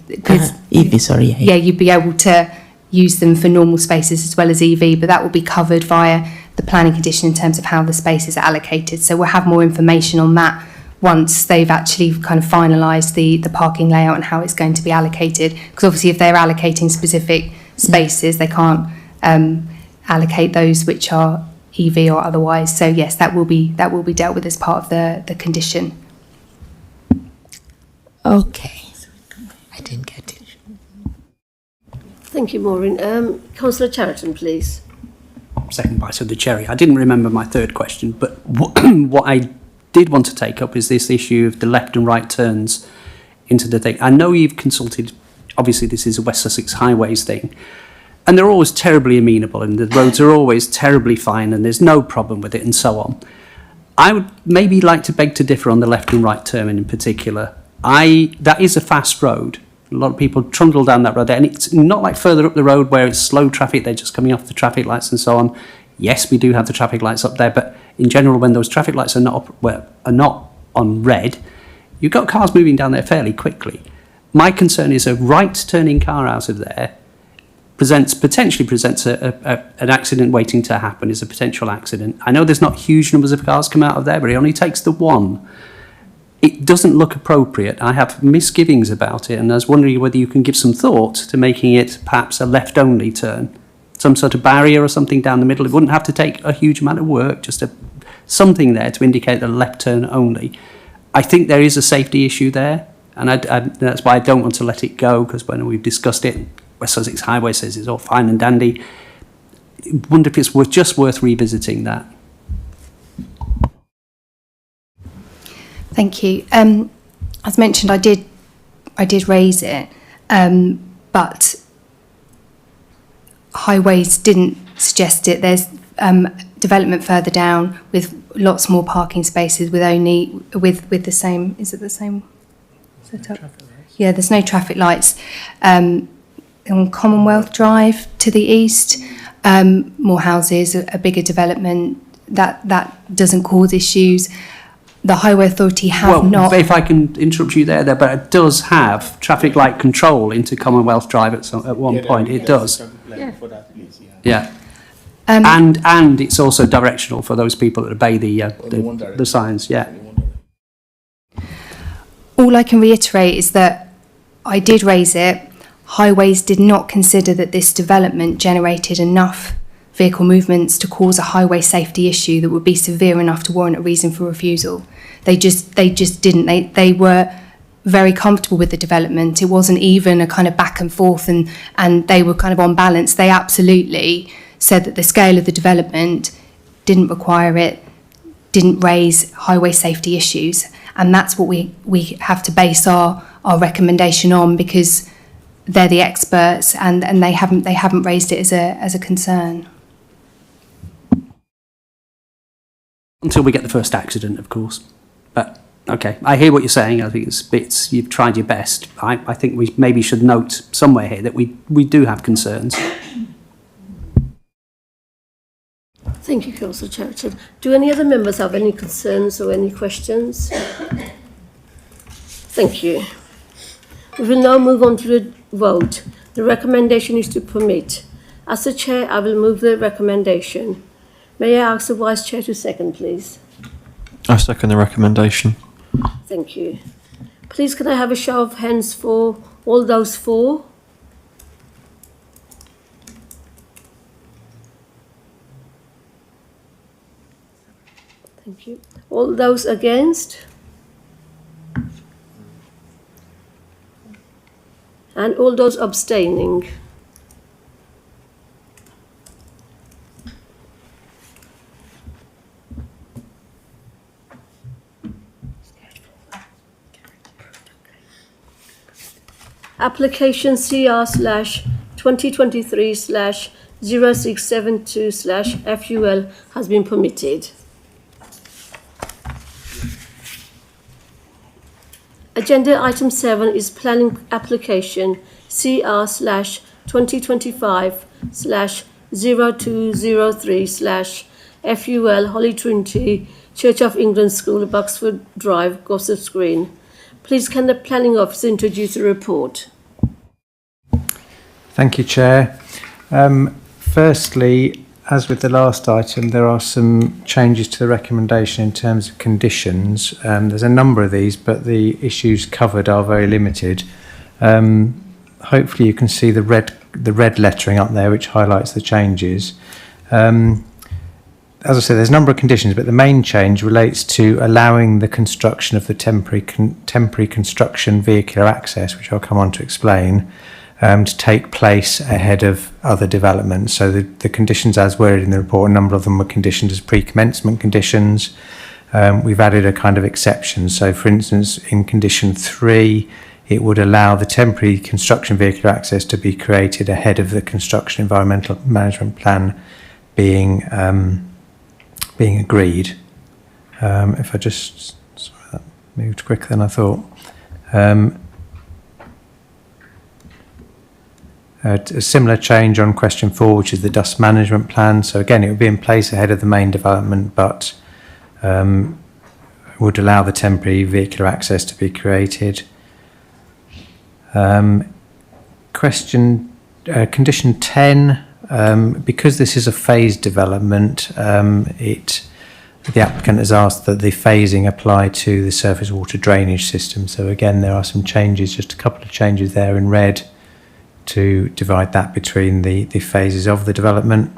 EV, sorry. Yeah, you'd be able to use them for normal spaces as well as EV, but that will be covered via the planning condition in terms of how the spaces are allocated. So we'll have more information on that once they've actually kind of finalised the parking layout and how it's going to be allocated. Because obviously if they're allocating specific spaces, they can't allocate those which are EV or otherwise. So yes, that will be dealt with as part of the condition. Okay. I didn't get it. Thank you, Maureen. Councillor Chariton, please. Second bite of the cherry. I didn't remember my third question, but what I did want to take up is this issue of the left and right turns into the thing. I know you've consulted, obviously this is a West Sussex Highways thing, and they're always terribly amenable and the roads are always terribly fine and there's no problem with it and so on. I would maybe like to beg to differ on the left and right turn in particular. That is a fast road. A lot of people trundle down that road there, and it's not like further up the road where it's slow traffic, they're just coming off the traffic lights and so on. Yes, we do have the traffic lights up there, but in general, when those traffic lights are not on red, you've got cars moving down there fairly quickly. My concern is a right turning car out of there potentially presents an accident waiting to happen, is a potential accident. I know there's not huge numbers of cars come out of there, but it only takes the one. It doesn't look appropriate. I have misgivings about it, and I was wondering whether you can give some thought to making it perhaps a left-only turn. Some sort of barrier or something down the middle. It wouldn't have to take a huge amount of work, just something there to indicate a left turn only. I think there is a safety issue there, and that's why I don't want to let it go, because when we've discussed it, West Sussex Highway says it's all fine and dandy. I wonder if it's just worth revisiting that. Thank you. As mentioned, I did raise it, but Highways didn't suggest it. There's development further down with lots more parking spaces with the same. Is it the same setup? Yeah, there's no traffic lights on Commonwealth Drive to the east. More houses, a bigger development that doesn't cause issues. The Highway Authority have not... If I can interrupt you there, but it does have traffic light control into Commonwealth Drive at one point. It does. Yeah. And it's also directional for those people that obey the signs. Yeah. All I can reiterate is that I did raise it. Highways did not consider that this development generated enough vehicle movements to cause a highway safety issue that would be severe enough to warrant a reason for refusal. They just didn't. They were very comfortable with the development. It wasn't even a kind of back and forth, and they were kind of on balance. They absolutely said that the scale of the development didn't require it, didn't raise highway safety issues, and that's what we have to base our recommendation on, because they're the experts, and they haven't raised it as a concern. Until we get the first accident, of course. But okay, I hear what you're saying. I think it's you've tried your best. I think we maybe should note somewhere here that we do have concerns. Thank you, Councillor Cheriton. Do any other members have any concerns or any questions? Thank you. We will now move on to the vote. The recommendation is to permit. As the Chair, I will move the recommendation. May I ask the Vice Chair to second, please? I second the recommendation. Thank you. Please can I have a show of hands for all those for? Thank you. All those against? And all those abstaining? Application CR/2023/0672/FUL has been permitted. Agenda item 7 is planning application CR/2025/0203/FUL Holy Trinity Church of England School, Buckswood Drive, Gossops Green. Please can the planning officer introduce the report? Thank you, Chair. Firstly, as with the last item, there are some changes to the recommendation in terms of conditions. There's a number of these, but the issues covered are very limited. Hopefully you can see the red lettering up there, which highlights the changes. As I said, there's a number of conditions, but the main change relates to allowing the construction of the temporary construction vehicular access, which I'll come on to explain, to take place ahead of other developments. So the conditions as worded in the report, a number of them were conditioned as pre-commencement conditions. We've added a kind of exception. So for instance, in condition 3, it would allow the temporary construction vehicular access to be created ahead of the construction environmental management plan being agreed. If I just, sorry, that moved quicker than I thought. A similar change on question 4, which is the dust management plan. So again, it would be in place ahead of the main development, but would allow the temporary vehicular access to be created. Condition 10, because this is a phased development, the applicant has asked that the phasing apply to the surface water drainage system. So again, there are some changes, just a couple of changes there in red to divide that between the phases of the development.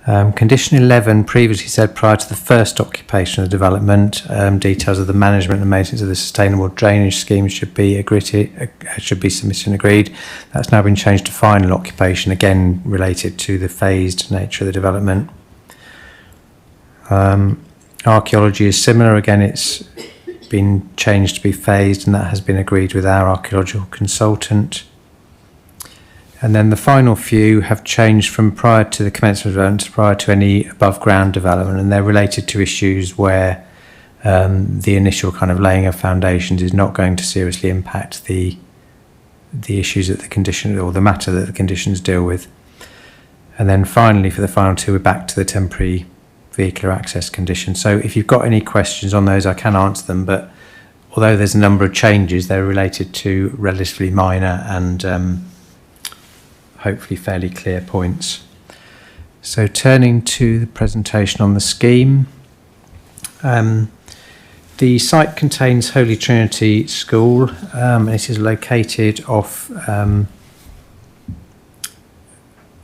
Condition 11 previously said prior to the first occupation of the development, details of the management and maintenance of the sustainable drainage scheme should be submitted and agreed. That's now been changed to final occupation, again related to the phased nature of the development. Archaeology is similar, again it's been changed to be phased, and that has been agreed with our archaeological consultant. And then the final few have changed from prior to the commencement of development to prior to any above ground development, and they're related to issues where the initial kind of laying of foundations is not going to seriously impact the issues that the condition or the matter that the conditions deal with. And then finally, for the final two, we're back to the temporary vehicular access condition. So if you've got any questions on those, I can answer them, but although there's a number of changes, they're related to relatively minor and hopefully fairly clear points. So turning to the presentation on the scheme, The site contains Holy Trinity School. It is located off.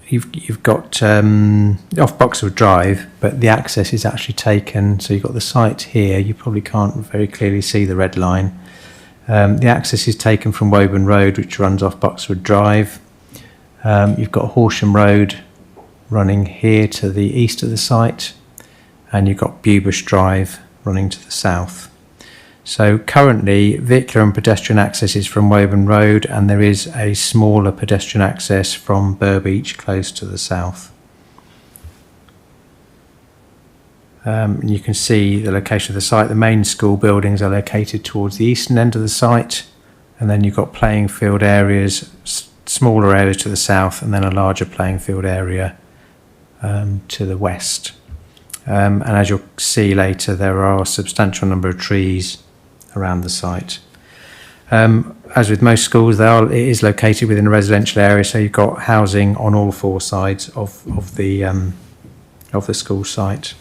You've got off Buckswood Drive, but the access is actually taken. So you've got the site here. You probably can't very clearly see the red line. The access is taken from Woburn Road, which runs off Buckswood Drive. You've got Horsham Road running here to the east of the site, and you've got Bubush Drive running to the south. So currently, vehicular and pedestrian access is from Woburn Road, and there is a smaller pedestrian access from Burbeach close to the south. You can see the location of the site. The main school buildings are located towards the eastern end of the site, and then you've got playing field areas, smaller areas to the south, and then a larger playing field area to the west. And as you'll see later, there are a substantial number of trees around the site. As with most schools, it is located within a residential area, so you've got housing on all four sides of the school site.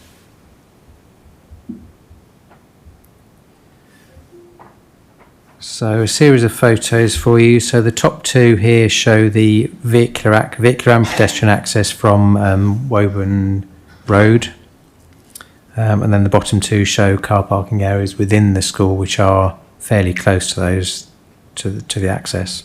So a series of photos for you. So the top two here show the vehicular and pedestrian access from Woburn Road. And then the bottom two show car parking areas within the school, which are fairly close to those to the access.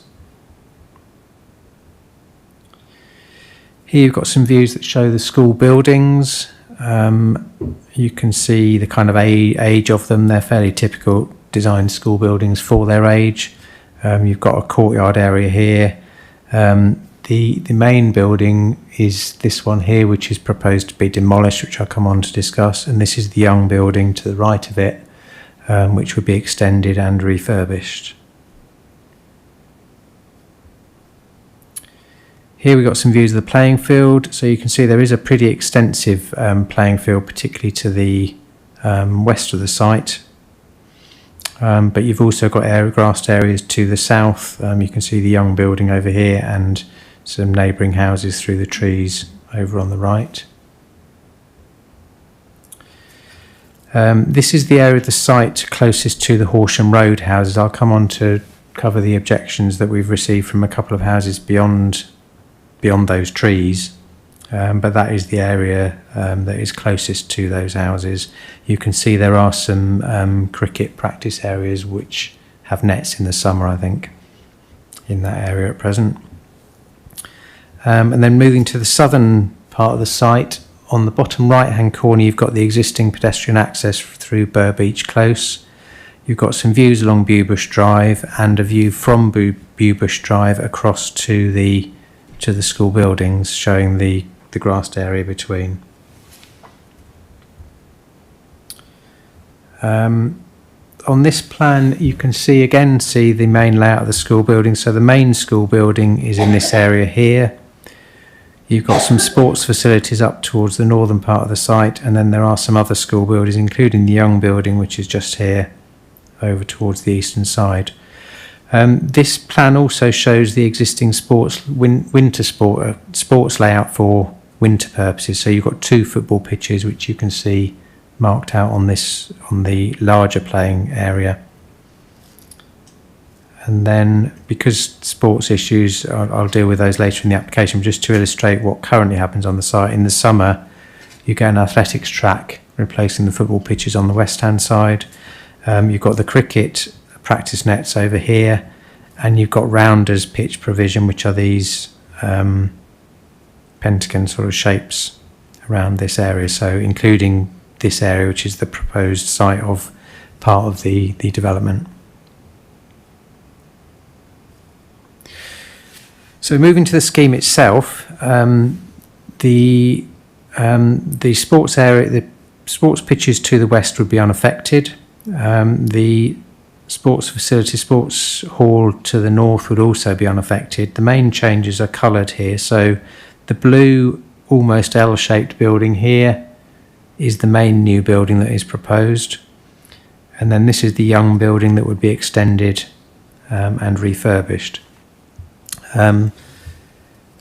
Here you've got some views that show the school buildings. You can see the kind of age of them. They're fairly typical designed school buildings for their age. You've got a courtyard area here. The main building is this one here, which is proposed to be demolished, which I'll come on to discuss. And this is the young building to the right of it, which would be extended and refurbished. Here we've got some views of the playing field. So you can see there is a pretty extensive playing field, particularly to the west of the site. But you've also got grassed areas to the south. You can see the young building over here and some neighbouring houses through the trees over on the right. This is the area of the site closest to the Horsham Road houses. I'll come on to cover the objections that we've received from a couple of houses beyond those trees. But that is the area that is closest to those houses. You can see there are some cricket practice areas which have nets in the summer, I think, in that area at present. And then moving to the southern part of the site, on the bottom right-hand corner, you've got the existing pedestrian access through Burbeach Close. You've got some views along Bubush Drive and a view from Bubush Drive across to the school buildings, showing the grassed area between. On this plan, you can see the main layout of the school building. So the main school building is in this area here. You've got some sports facilities up towards the northern part of the site, and then there are some other school buildings, including the young building, which is just here over towards the eastern side. This plan also shows the existing winter sports layout for winter purposes. So you've got 2 football pitches, which you can see marked out on the larger playing area. And then, because sports issues, I'll deal with those later in the application, just to illustrate what currently happens on the site. In the summer, you get an athletics track replacing the football pitches on the west-hand side. You've got the cricket practice nets over here, and you've got rounders pitch provision, which are these pentagon sort of shapes around this area, so including this area, which is the proposed site of part of the development. So moving to the scheme itself, the sports area, the sports pitches to the west would be unaffected. The sports facility, sports hall to the north would also be unaffected. The main changes are coloured here. So the blue, almost L-shaped building here is the main new building that is proposed. And then this is the young building that would be extended and refurbished.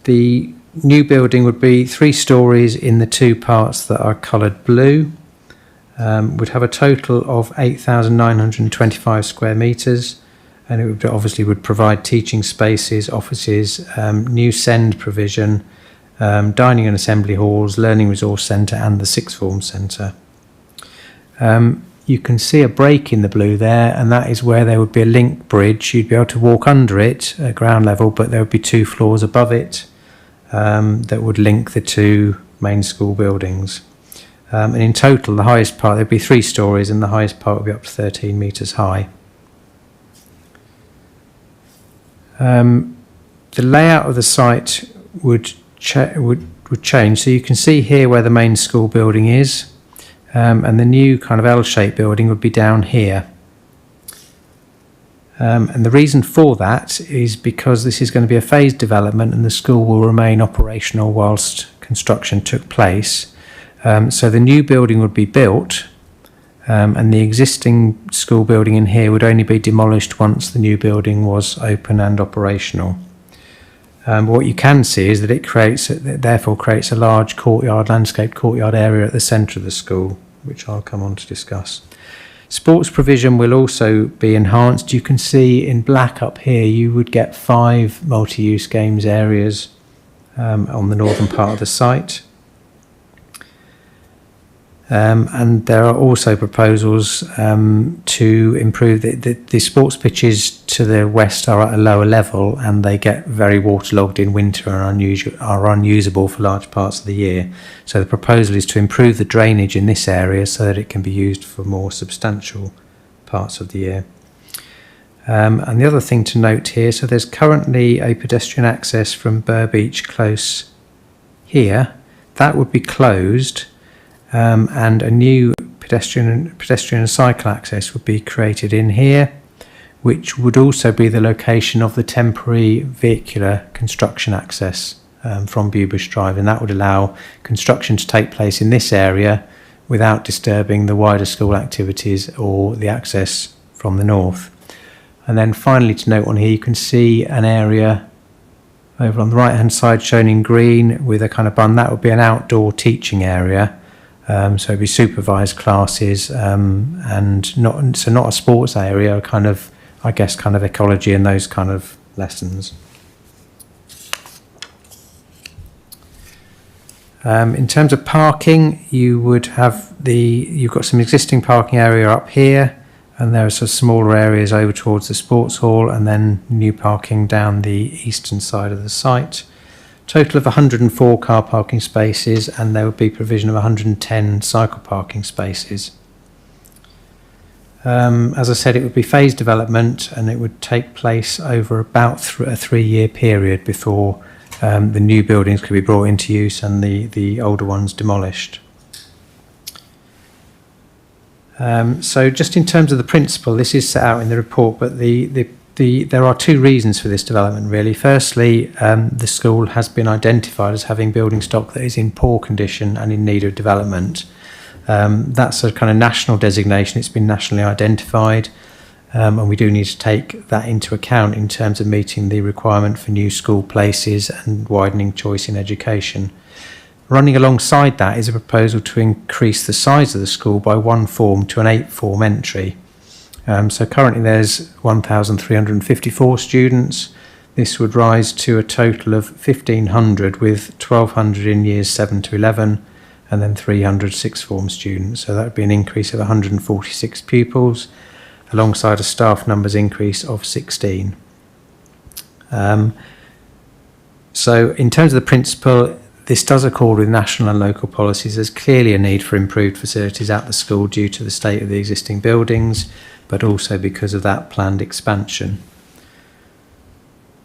The new building would be 3 stories in the 2 parts that are coloured blue. would have a total of 8,925 square metres, and it would obviously would provide teaching spaces, offices, new SEND provision, dining and assembly halls, learning resource centre and the sixth form centre. You can see a break in the blue there, and that is where there would be a link bridge. You'd be able to walk under it at ground level, but there would be 2 floors above it that would link the 2 main school buildings. And in total, the highest part, there'd be 3 stories, and the highest part would be up to 13 metres high. The layout of the site would change. So you can see here where the main school building is, and the new kind of L-shaped building would be down here. And the reason for that is because this is going to be a phased development, and the school will remain operational whilst construction took place. So the new building would be built, and the existing school building in here would only be demolished once the new building was open and operational. What you can see is that it therefore creates a large courtyard, landscaped courtyard area at the centre of the school, which I'll come on to discuss. Sports provision will also be enhanced. You can see in black up here, you would get 5 multi-use games areas on the northern part of the site. And there are also proposals to improve the sports pitches to the west are at a lower level, and they get very waterlogged in winter and are unusable for large parts of the year. So the proposal is to improve the drainage in this area so that it can be used for more substantial parts of the year. And the other thing to note here, so there's currently a pedestrian access from Burr Beach close here. That would be closed. And a new pedestrian and cycle access would be created in here, which would also be the location of the temporary vehicular construction access from Bubush Drive, and that would allow construction to take place in this area without disturbing the wider school activities or the access from the north. And then finally to note on here, you can see an area over on the right hand side shown in green with a kind of bun. That would be an outdoor teaching area. So it'd be supervised classes, and not a sports area, kind of ecology and those kind of lessons. In terms of parking, you've got some existing parking area up here, and there are some smaller areas over towards the sports hall, and then new parking down the eastern side of the site. Total of 104 car parking spaces, and there would be provision of 110 cycle parking spaces. As I said, it would be phased development, and it would take place over about a 3-year period before the new buildings could be brought into use and the older ones demolished. So just in terms of the principle, this is set out in the report, but there are 2 reasons for this development really. Firstly, the school has been identified as having building stock that is in poor condition and in need of development. That's a kind of national designation. It's been nationally identified, and we do need to take that into account in terms of meeting the requirement for new school places and widening choice in education. Running alongside that is a proposal to increase the size of the school by 1 form to an 8 form entry. So currently there's 1,354 students. This would rise to a total of 1,500, with 1,200 in years 7 to 11 and then 300 sixth form students. So that would be an increase of 146 pupils alongside a staff numbers increase of 16. So in terms of the principle, this does accord with national and local policies. There's clearly a need for improved facilities at the school due to the state of the existing buildings, but also because of that planned expansion.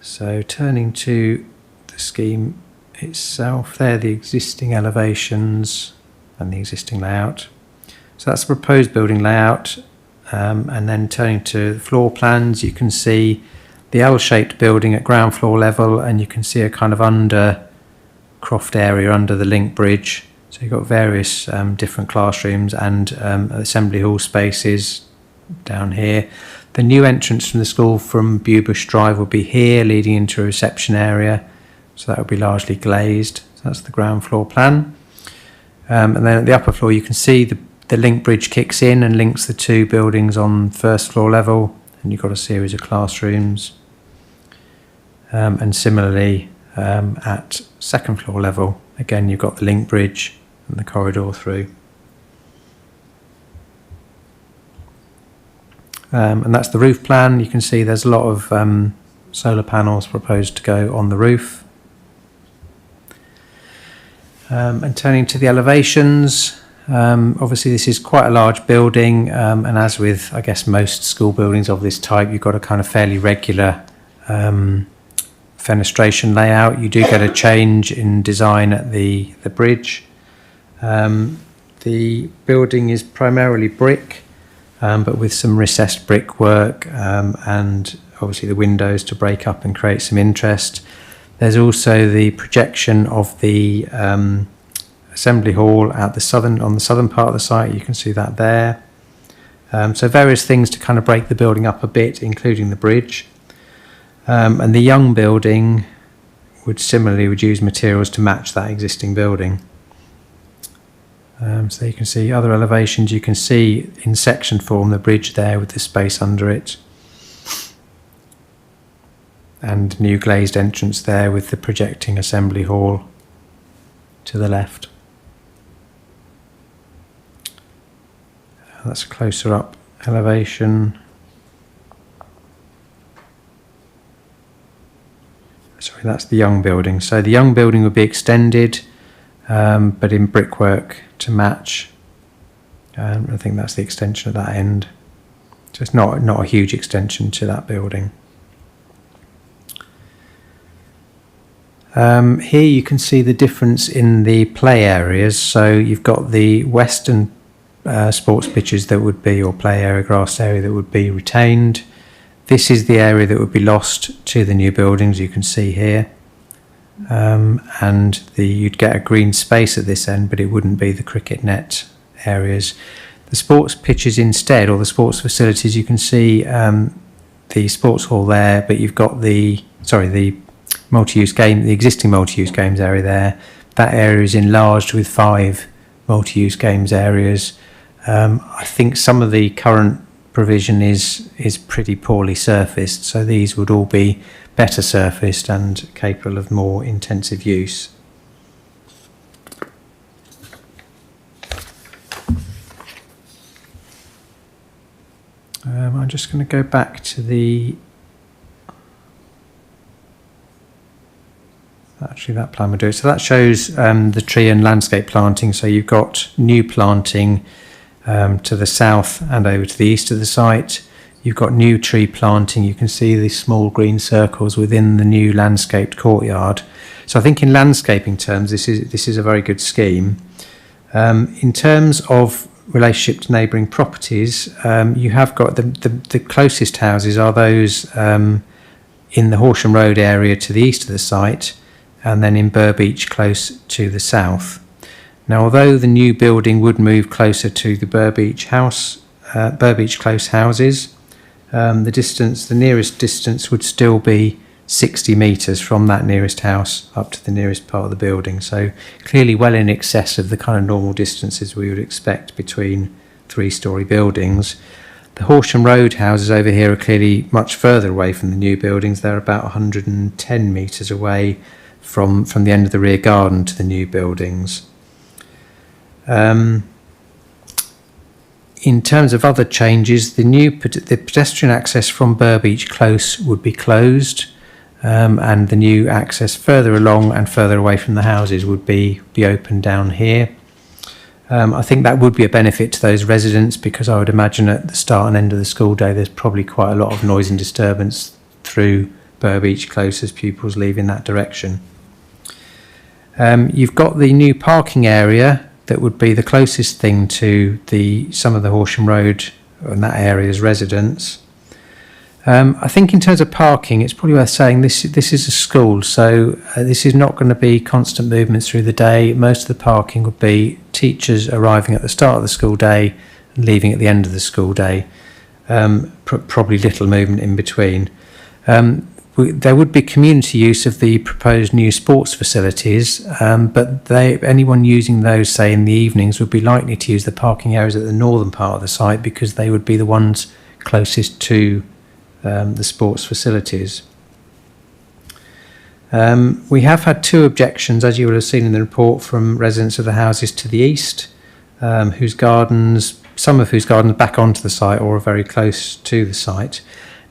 So turning to the scheme itself, there are the existing elevations and the existing layout. So that's the proposed building layout, and then turning to the floor plans, you can see the L-shaped building at ground floor level, and you can see a kind of croft area under the link bridge. So you've got various different classrooms and assembly hall spaces down here. The new entrance from the school from Bubush Drive will be here, leading into a reception area. So that will be largely glazed. So that's the ground floor plan. And then at the upper floor, you can see the link bridge kicks in and links the two buildings on first floor level, and you've got a series of classrooms. And similarly, at second floor level, again, you've got the link bridge and the corridor through. And that's the roof plan. You can see there's a lot of solar panels proposed to go on the roof. And turning to the elevations, obviously this is quite a large building, and as with, I guess, most school buildings of this type, you've got a kind of fairly regular fenestration layout. You do get a change in design at the bridge. The building is primarily brick, but with some recessed brickwork, and obviously the windows to break up and create some interest. There's also the projection of the assembly hall at on the southern part of the site. You can see that there. So various things to kind of break the building up a bit, including the bridge. And the young building would use materials to match that existing building. So you can see other elevations. You can see in section form the bridge there with the space under it. And new glazed entrance there with the projecting assembly hall to the left. That's a closer up elevation. Sorry, that's the young building. So the young building will be extended, but in brickwork to match. I think that's the extension at that end. So it's not a huge extension to that building. Here you can see the difference in the play areas. So you've got the western sports pitches that would be, or play area, grass area that would be retained. This is the area that would be lost to the new buildings, you can see here. And you'd get a green space at this end, but it wouldn't be the cricket net areas. The sports pitches instead, or the sports facilities, you can see the sports hall there, but you've got the existing multi-use games area there. That area is enlarged with 5 multi-use games areas. I think some of the current provision is pretty poorly surfaced, so these would all be better surfaced and capable of more intensive use. I'm just going to go back to that plan will do it. So that shows the tree and landscape planting. So you've got new planting to the south and over to the east of the site. You've got new tree planting. You can see the small green circles within the new landscaped courtyard. So I think in landscaping terms, this is a very good scheme. In terms of relationship to neighbouring properties, you have got the closest houses are those in the Horsham Road area to the east of the site, and then in Burbeach close to the south. Now, although the new building would move closer to the Burbeach close houses, the nearest distance would still be 60 metres from that nearest house up to the nearest part of the building. So clearly well in excess of the kind of normal distances we would expect between 3-storey buildings. The Horsham Road houses over here are clearly much further away from the new buildings. They're about 110 metres away from the end of the rear garden to the new buildings. In terms of other changes, the pedestrian access from Burbeach Close would be closed, and the new access further along and further away from the houses would be open down here. I think that would be a benefit to those residents, because I would imagine at the start and end of the school day there's probably quite a lot of noise and disturbance through Burbeach Close as pupils leave in that direction. You've got the new parking area that would be the closest thing to some of the Horsham Road and that area's residents. I think in terms of parking, it's probably worth saying this is a school, so this is not going to be constant movements through the day. Most of the parking would be teachers arriving at the start of the school day and leaving at the end of the school day. Probably little movement in between. there would be community use of the proposed new sports facilities, but anyone using those, say in the evenings, would be likely to use the parking areas at the northern part of the site because they would be the ones closest to the sports facilities. We have had 2 objections, as you will have seen in the report, from residents of the houses to the east, some of whose gardens back onto the site or are very close to the site.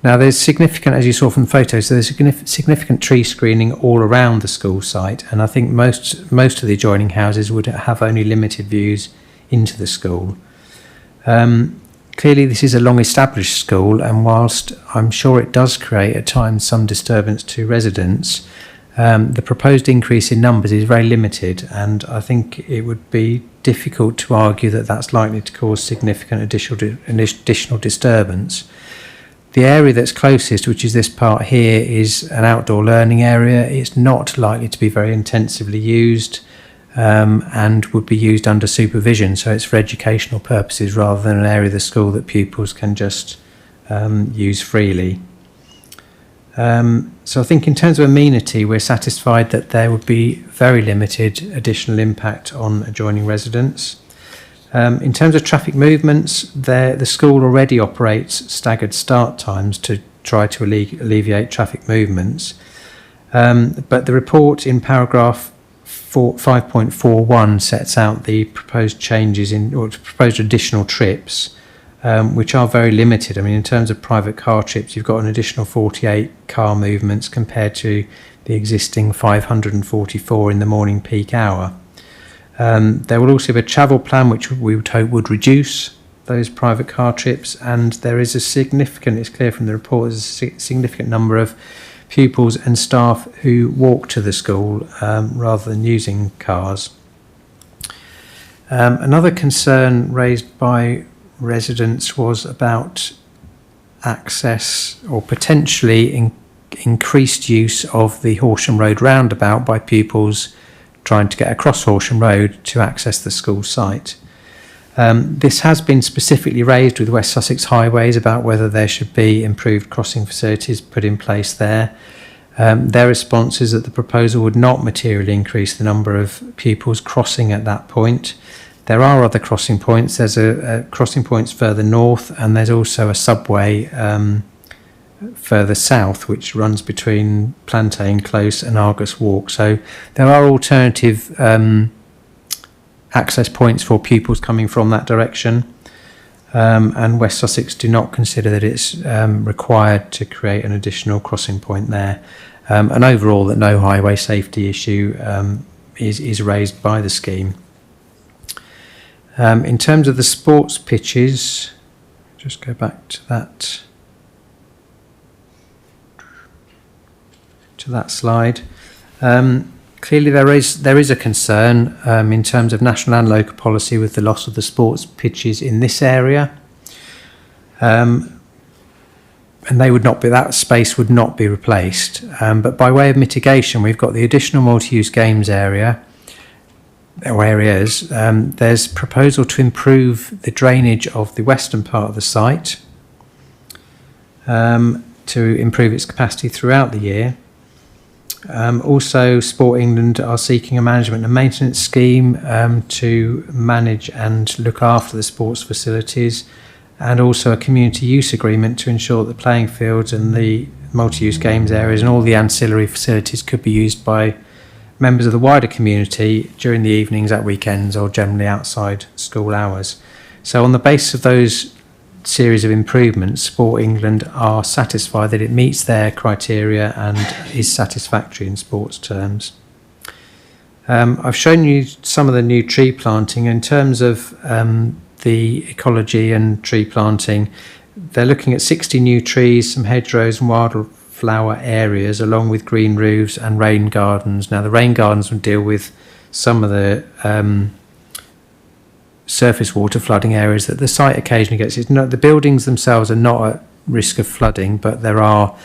Now there's significant, as you saw from the photos, so there's significant tree screening all around the school site, and I think most of the adjoining houses would have only limited views into the school. Clearly this is a long established school, and whilst I'm sure it does create at times some disturbance to residents, the proposed increase in numbers is very limited, and I think it would be difficult to argue that that's likely to cause significant additional disturbance. The area that's closest, which is this part here, is an outdoor learning area. It's not likely to be very intensively used and would be used under supervision, so it's for educational purposes rather than an area of the school that pupils can just use freely. So I think in terms of amenity, we're satisfied that there would be very limited additional impact on adjoining residents. In terms of traffic movements, the school already operates staggered start times to try to alleviate traffic movements. But the report in paragraph 5.41 sets out the proposed changes or proposed additional trips, which are very limited. I mean, in terms of private car trips, you've got an additional 48 car movements compared to the existing 544 in the morning peak hour. There will also be a travel plan which we would hope would reduce those private car trips, and there is it's clear from the report, there's a significant number of pupils and staff who walk to the school rather than using cars. Another concern raised by residents was about access or potentially increased use of the Horsham Road roundabout by pupils trying to get across Horsham Road to access the school site. This has been specifically raised with West Sussex Highways about whether there should be improved crossing facilities put in place there. Their response is that the proposal would not materially increase the number of pupils crossing at that point. There are other crossing points. There's a crossing points further north, and there's also a subway further south, which runs between Plantain Close and Argus Walk. So there are alternative access points for pupils coming from that direction, and West Sussex do not consider that it's required to create an additional crossing point there, and overall that no highway safety issue is raised by the scheme. In terms of the sports pitches, just go back to that slide. Clearly there is a concern in terms of national and local policy with the loss of the sports pitches in this area, and that space would not be replaced. But by way of mitigation, we've got the additional multi-use games area or areas. There's proposal to improve the drainage of the western part of the site to improve its capacity throughout the year. Also, Sport England are seeking a management and maintenance scheme to manage and look after the sports facilities, and also a community use agreement to ensure that the playing fields and the multi-use games areas and all the ancillary facilities could be used by members of the wider community during the evenings, at weekends, or generally outside school hours. So on the basis of those series of improvements, Sport England are satisfied that it meets their criteria and is satisfactory in sports terms. I've shown you some of the new tree planting. In terms of the ecology and tree planting, they're looking at 60 new trees, some hedgerows and wildflower areas, along with green roofs and rain gardens. Now the rain gardens will deal with some of the surface water flooding areas that the site occasionally gets. The buildings themselves are not at risk of flooding, but there are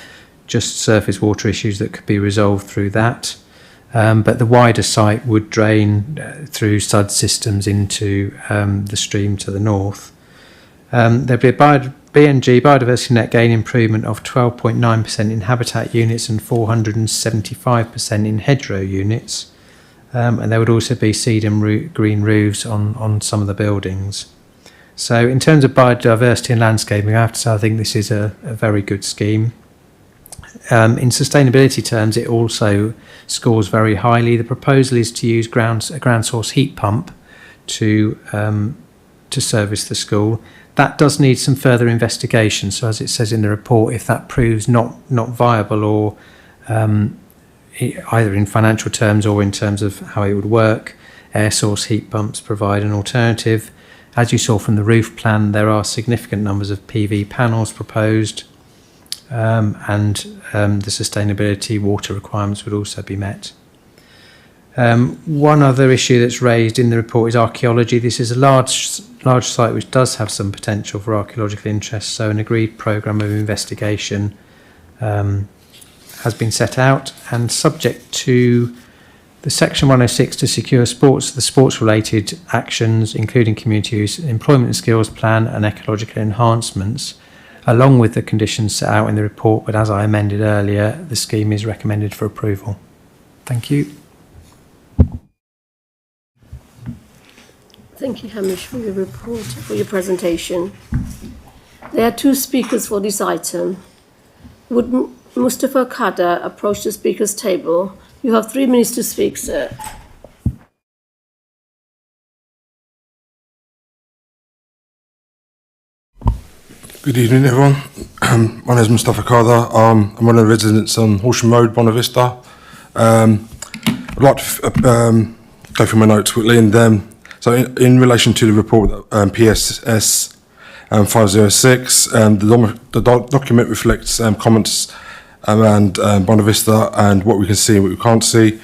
just surface water issues that could be resolved through that. But the wider site would drain through sud systems into the stream to the north. There'll be a BNG, biodiversity net gain improvement of 12.9% in habitat units and 475% in hedgerow units. And there would also be seed and green roofs on some of the buildings. So in terms of biodiversity and landscaping, I have to say I think this is a very good scheme. In sustainability terms, it also scores very highly. The proposal is to use a ground source heat pump to service the school. That does need some further investigation. So as it says in the report, if that proves not viable or either in financial terms or in terms of how it would work, air source heat pumps provide an alternative. As you saw from the roof plan, there are significant numbers of PV panels proposed, and the sustainability water requirements would also be met. One other issue that's raised in the report is archaeology. This is a large site which does have some potential for archaeological interest, so an agreed programme of investigation has been set out, and subject to the Section 106 to secure the sports-related actions, including community use, employment and skills plan and ecological enhancements, along with the conditions set out in the report, but as I amended earlier, the scheme is recommended for approval. Thank you. Thank you, Hamish, for your report, for your presentation. There are two speakers for this item. Would Mustafa Kader approach the speakers' table? You have 3 minutes to speak, sir. Good evening, everyone. My name is Mustafa Kader. I'm one of the residents on Horsham Road, Bonavista. I'd like to go through my notes quickly. And so, in relation to the report, PSS 506, the document reflects comments around Bonavista and what we can see and what we can't see.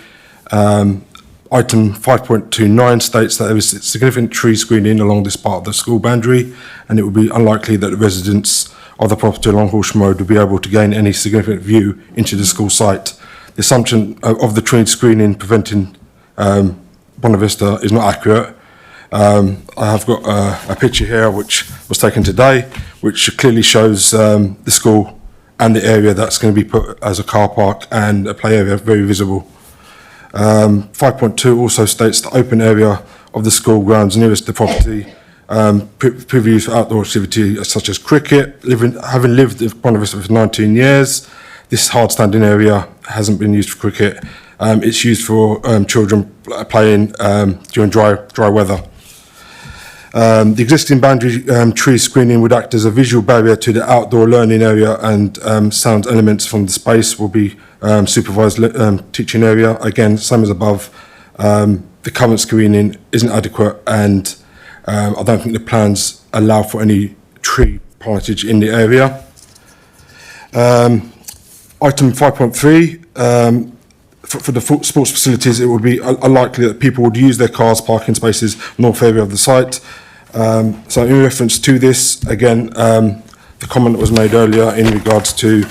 Item 5.29 states that there is significant tree screening along this part of the school boundary, and it would be unlikely that the residents of the property along Horsham Road would be able to gain any significant view into the school site. The assumption of the tree screening preventing Bonavista is not accurate. I have got a picture here which was taken today, which clearly shows the school and the area that's going to be put as a car park and a play area, very visible. 5.2 also states the open area of the school grounds nearest the property, privy use for outdoor activity such as cricket. Having lived in Bonavista for 19 years, this hard standing area hasn't been used for cricket. It's used for children playing during dry weather. The existing boundary tree screening would act as a visual barrier to the outdoor learning area, and sound elements from the space will be supervised teaching area. Again, same as above, the current screening isn't adequate, and I don't think the plans allow for any tree plantage in the area. Item 5.3, for the sports facilities, it would be unlikely that people would use their cars parking spaces north area of the site. So in reference to this, again, the comment that was made earlier in regards to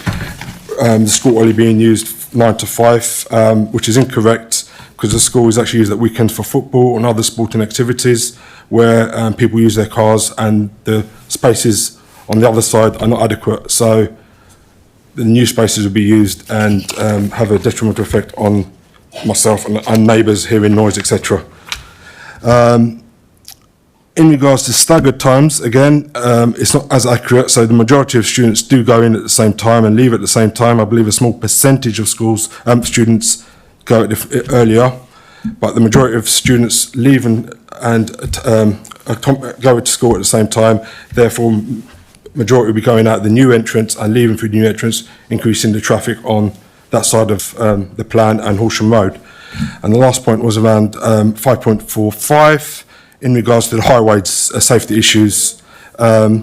the school only being used 9 to 5, which is incorrect, because the school is actually used at weekends for football and other sporting activities where people use their cars, and the spaces on the other side are not adequate. So the new spaces will be used and have a detrimental effect on myself and neighbours hearing noise, etc. In regards to staggered times, again, it's not as accurate. So the majority of students do go in at the same time and leave at the same time. I believe a small percentage of students go earlier, but the majority of students leave and go to school at the same time. Therefore, majority will be going out the new entrance and leaving through the new entrance, increasing the traffic on that side of the plan and Horsham Road. And the last point was around 5.45 in regards to the highways safety issues. I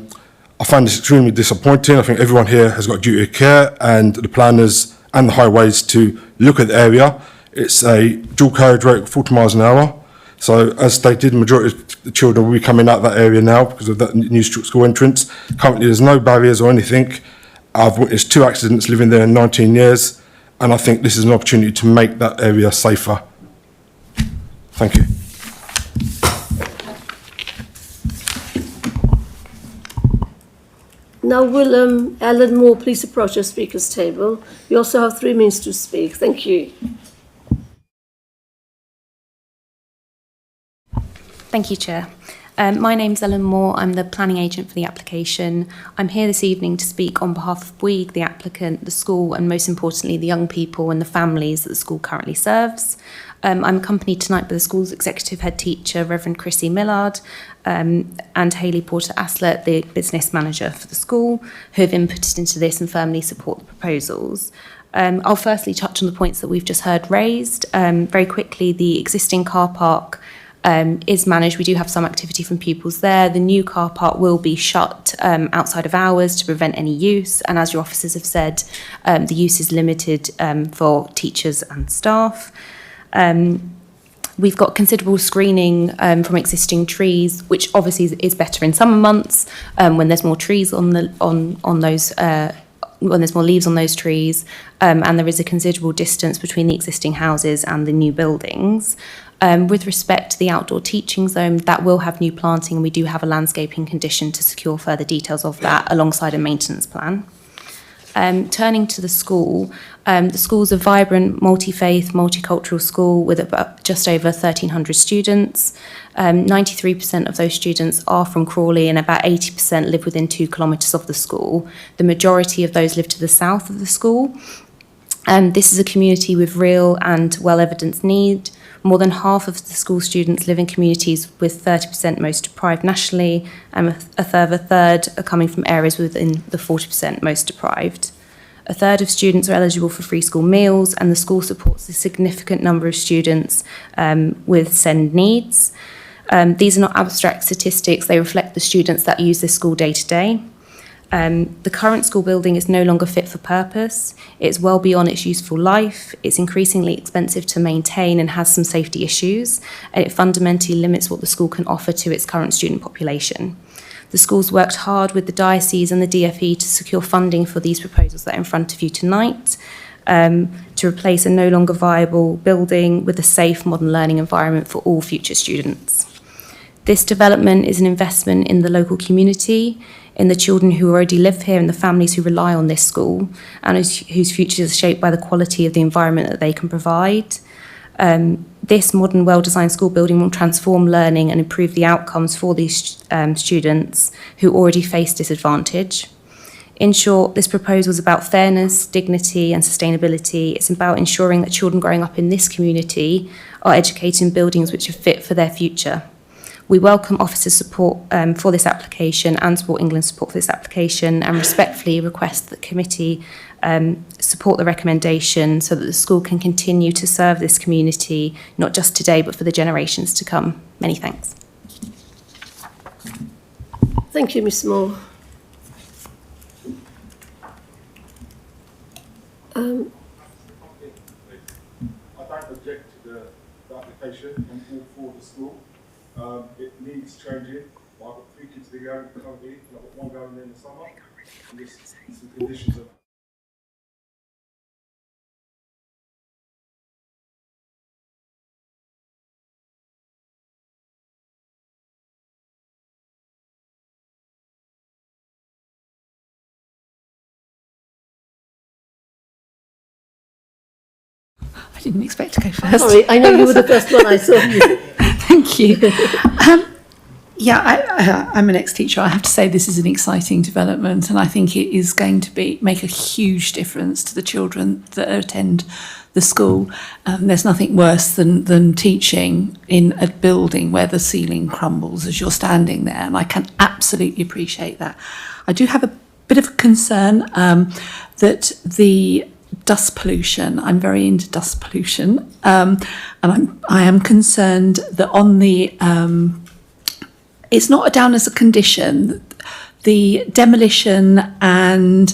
find this extremely disappointing. I think everyone here has got duty of care, and the planners and the highways to look at the area. It's a dual carriage rate of 40 miles an hour. So as stated, the majority of the children will be coming out that area now because of that new school entrance. Currently, there's no barriers or anything. I've witnessed 2 accidents living there in 19 years, and I think this is an opportunity to make that area safer. Thank you. Now will Ellen Moore please approach the speakers table? You also have 3 minutes to speak. Thank you. Thank you, Chair. My name's Ellen Moore. I'm the planning agent for the application. I'm here this evening to speak on behalf of Bouygues, the applicant, the school, and most importantly, the young people and the families that the school currently serves. I'm accompanied tonight by the school's executive head teacher, Reverend Chrissy Millard, and Hayley Porter-Aslett, the business manager for the school, who have inputted into this and firmly support the proposals. I'll firstly touch on the points that we've just heard raised. Very quickly, the existing car park is managed. We do have some activity from pupils there. The new car park will be shut outside of hours to prevent any use. And as your officers have said, the use is limited for teachers and staff. We've got considerable screening from existing trees, which obviously is better in summer months when there's more trees on those. When there's more leaves on those trees, and there is a considerable distance between the existing houses and the new buildings. With respect to the outdoor teaching zone, that will have new planting, and we do have a landscaping condition to secure further details of that alongside a maintenance plan. Turning to the school's a vibrant, multi-faith, multicultural school with about just over 1,300 students. 93% of those students are from Crawley and about 80% live within 2 kilometres of the school. The majority of those live to the south of the school. This is a community with real and well-evidenced need. More than half of the school students live in communities with 30% most deprived nationally, and a further third are coming from areas within the 40% most deprived. A third of students are eligible for free school meals, and the school supports a significant number of students with SEND needs. These are not abstract statistics, they reflect the students that use this school day to day. The current school building is no longer fit for purpose. It's well beyond its useful life. It's increasingly expensive to maintain and has some safety issues, and it fundamentally limits what the school can offer to its current student population. The school's worked hard with the diocese and the DFE to secure funding for these proposals that are in front of you tonight, to replace a no longer viable building with a safe modern learning environment for all future students. This development is an investment in the local community, in the children who already live here and the families who rely on this school, and whose futures are shaped by the quality of the environment that they can provide. This modern, well-designed school building will transform learning and improve the outcomes for these students who already face disadvantage. In short, this proposal is about fairness, dignity and sustainability. It's about ensuring that children growing up in this community are educated in buildings which are fit for their future. We welcome officers' support for this application and Sport England's support for this application, and respectfully request that the committee support the recommendation so that the school can continue to serve this community, not just today, but for the generations to come. Many thanks. Thank you, Ms Moore. I don't object to the application. I'm all for the school. It needs changing. I've got 3 kids to go currently, and I've got 1 going in the summer. And there's some conditions of I didn't expect to go first. Sorry, I know you were the first one I saw. Thank you. I'm an ex-teacher. I have to say this is an exciting development, and I think it is going to make a huge difference to the children that attend the school. There's nothing worse than teaching in a building where the ceiling crumbles as you're standing there, and I can absolutely appreciate that. I do have a bit of a concern that the dust pollution, I'm very into dust pollution, and I am concerned that on the it's not down as a condition. The demolition and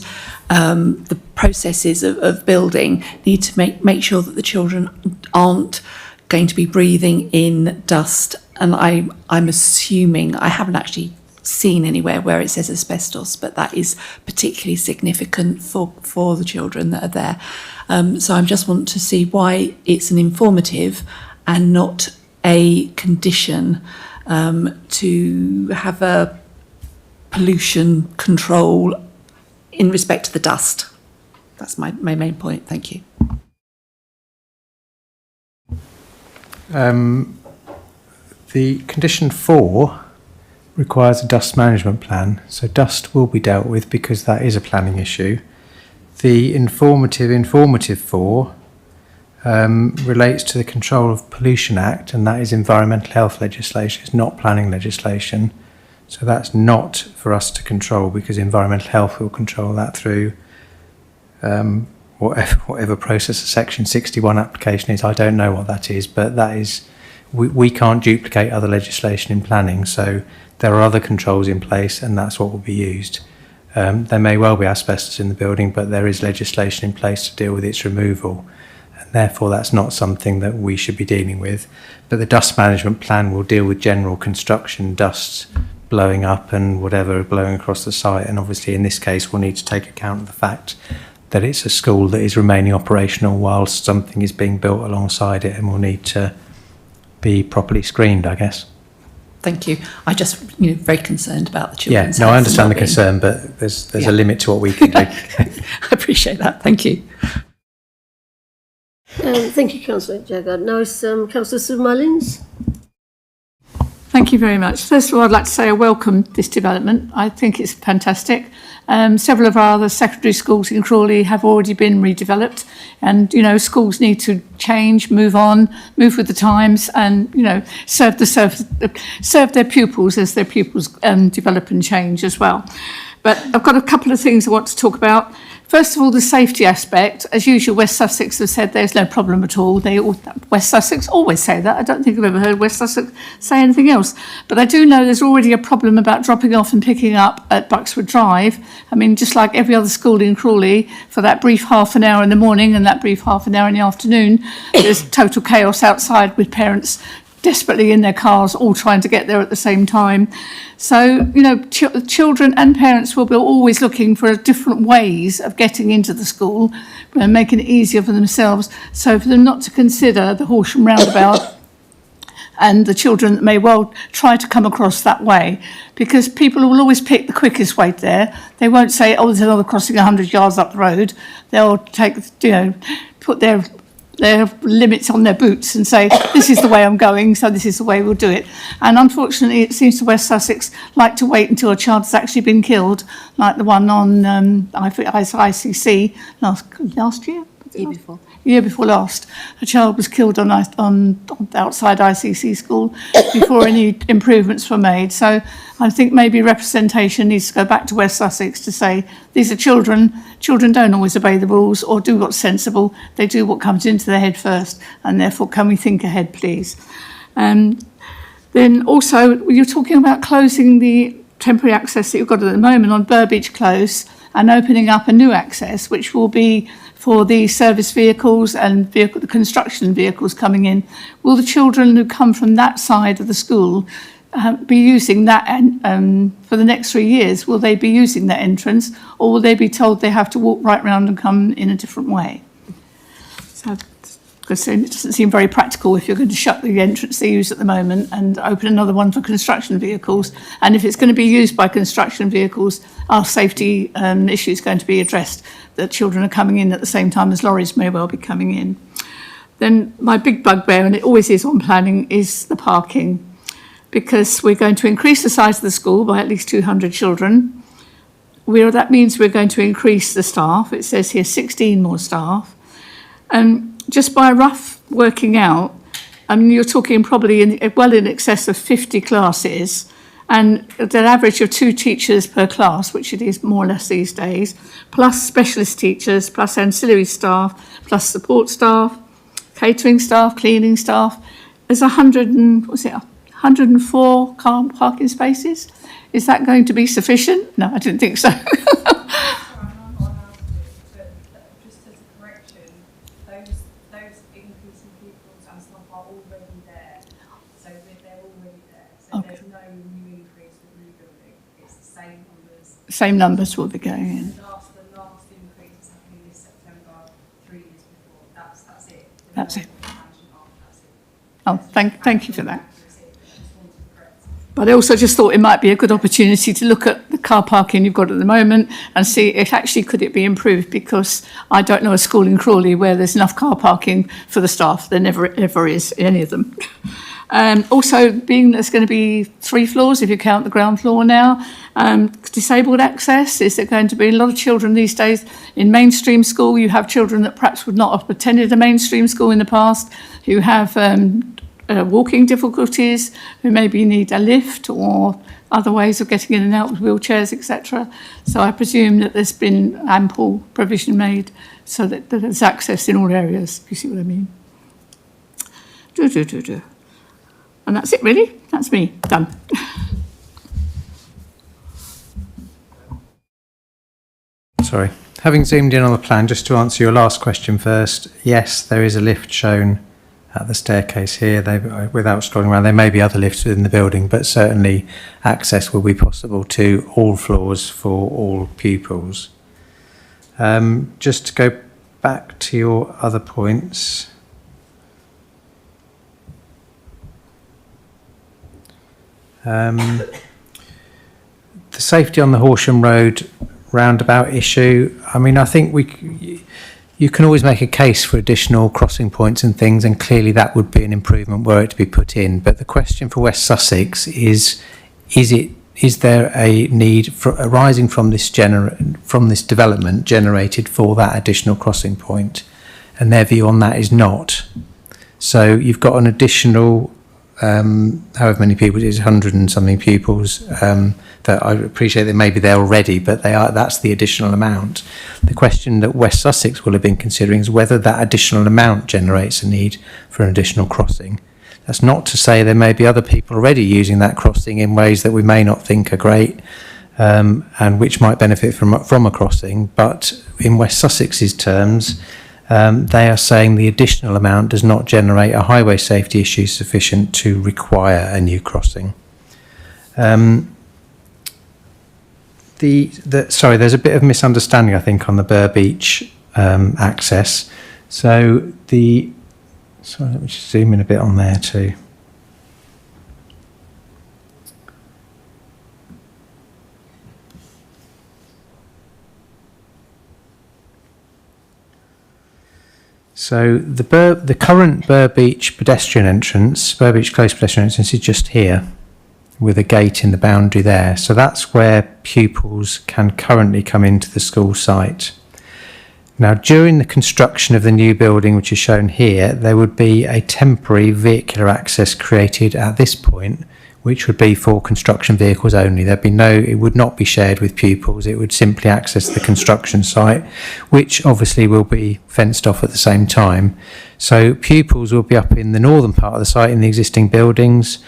the processes of building need to make sure that the children aren't going to be breathing in dust. And I'm assuming, I haven't actually seen anywhere where it says asbestos, but that is particularly significant for the children that are there. So I just want to see why it's an informative and not a condition to have pollution control in respect to the dust. That's my main point. Thank you. The condition 4 requires a dust management plan, so dust will be dealt with because that is a planning issue. The informative 4 relates to the Control of Pollution Act, and that is environmental health legislation. It's not planning legislation, so that's not for us to control because environmental health will control that through whatever process a Section 61 application is. I don't know what that is, but that is, we can't duplicate other legislation in planning, so there are other controls in place and that's what will be used. There may well be asbestos in the building, but there is legislation in place to deal with its removal, and therefore that's not something that we should be dealing with. But the dust management plan will deal with general construction dust blowing up and whatever blowing across the site, and obviously in this case we'll need to take account of the fact that it's a school that is remaining operational whilst something is being built alongside it and will need to be properly screened, I guess. Thank you. I just, very concerned about the children's I health understand the and concern, but there's a limit to what we can do. I appreciate that. Thank you. Thank you, Councillor Jagger. Now it's Councillor Sue Mullins. Thank you very much. First of all, I'd like to say I welcome this development. I think it's fantastic. Several of our other secondary schools in Crawley have already been redeveloped, and schools need to change, move on, move with the times, and serve their pupils as their pupils develop and change as well. But I've got a couple of things I want to talk about. First of all, the safety aspect. As usual, West Sussex have said there's no problem at all. West Sussex always say that. I don't think I've ever heard West Sussex say anything else. But I do know there's already a problem about dropping off and picking up at Buckswood Drive. I mean, just like every other school in Crawley, for that brief half an hour in the morning and that brief half an hour in the afternoon, there's total chaos outside with parents desperately in their cars, all trying to get there at the same time. So, children and parents will be always looking for different ways of getting into the school and making it easier for themselves. So for them not to consider the Horsham roundabout and the children that may well try to come across that way, because people will always pick the quickest way there. They won't say, oh, there's another crossing 100 yards up the road. They'll take, put their limits on their boots and say, this is the way I'm going, so this is the way we'll do it. And unfortunately, it seems to West Sussex like to wait until a child has actually been killed, like the one on ICC last year? Year before last. A child was killed on outside ICC school before any improvements were made. So I think maybe representation needs to go back to West Sussex to say, these are children. Children don't always obey the rules or do what's sensible. They do what comes into their head first, and therefore can we think ahead, please? Then also, you're talking about closing the temporary access that you've got at the moment on Burbage Close and opening up a new access, which will be for the service vehicles and the construction vehicles coming in. Will the children who come from that side of the school be using that for the next 3 years? Will they be using that entrance, or will they be told they have to walk right round and come in a different way? So, because it doesn't seem very practical if you're going to shut the entrance they use at the moment and open another one for construction vehicles. And if it's going to be used by construction vehicles, our safety issue is going to be addressed, that children are coming in at the same time as lorries may well be coming in. Then my big bugbear, and it always is on planning, is the parking, because we're going to increase the size of the school by at least 200 children. That means we're going to increase the staff. It says here 16 more staff. And just by rough working out, you're talking probably well in excess of 50 classes, and an average of 2 teachers per class, which it is more or less these days, plus specialist teachers, plus ancillary staff, plus support staff, catering staff, cleaning staff. There's 104 parking spaces. Is that going to be sufficient? No, I didn't think so. Same numbers will be going in. The last increase is happening this September, 3 years before. That's it. That's it. Oh, thank you for that. But I also just thought it might be a good opportunity to look at the car parking you've got at the moment and see if actually could it be improved, because I don't know a school in Crawley where there's enough car parking for the staff. There never ever is in any of them. Also, being there's going to be 3 floors if you count the ground floor now, disabled access, is there going to be a lot of children these days in mainstream school? You have children that perhaps would not have attended a mainstream school in the past, who have walking difficulties, who maybe need a lift or other ways of getting in and out with wheelchairs, etc. So I presume that there's been ample provision made so that there's access in all areas, if you see what I mean. And that's it really, that's me, done. Sorry. Having zoomed in on the plan, just to answer your last question first, yes, there is a lift shown at the staircase here. Without scrolling around, there may be other lifts within the building, but certainly access will be possible to all floors for all pupils. Just to go back to your other points. The safety on the Horsham Road roundabout issue, I mean, I think you can always make a case for additional crossing points and things, and clearly that would be an improvement were it to be put in. But the question for West Sussex is there a need arising from this development generated for that additional crossing point? And their view on that is not. So you've got an additional however many people, it is 100 and something pupils, that I appreciate they may be there already, but that's the additional amount. The question that West Sussex will have been considering is whether that additional amount generates a need for an additional crossing. That's not to say there may be other people already using that crossing in ways that we may not think are great, and which might benefit from a crossing, but in West Sussex's terms, they are saying the additional amount does not generate a highway safety issue sufficient to require a new crossing. Sorry, there's a bit of misunderstanding, I think, on the Burr Beach access. So sorry, let me just zoom in a bit on there too. So the current Burr Beach pedestrian entrance, Burr Beach Close pedestrian entrance, is just here, with a gate in the boundary there. So that's where pupils can currently come into the school site. Now, during the construction of the new building, which is shown here, there would be a temporary vehicular access created at this point, which would be for construction vehicles only. It would not be shared with pupils. It would simply access the construction site, which obviously will be fenced off at the same time. So pupils will be up in the northern part of the site in the existing buildings.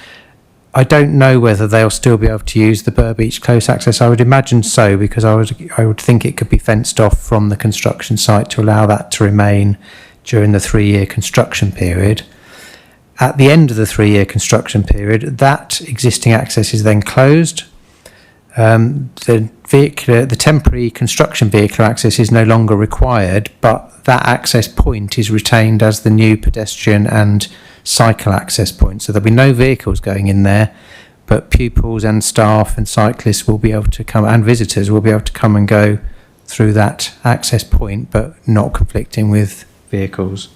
I don't know whether they'll still be able to use the Burr Beach Close access. I would imagine so, because I would think it could be fenced off from the construction site to allow that to remain during the 3-year construction period. At the end of the 3-year construction period, that existing access is then closed. The temporary construction vehicular access is no longer required, but that access point is retained as the new pedestrian and cycle access point. So there'll be no vehicles going in there, but pupils and staff and cyclists will be able to come, and visitors will be able to come and go through that access point, but not conflicting with vehicles.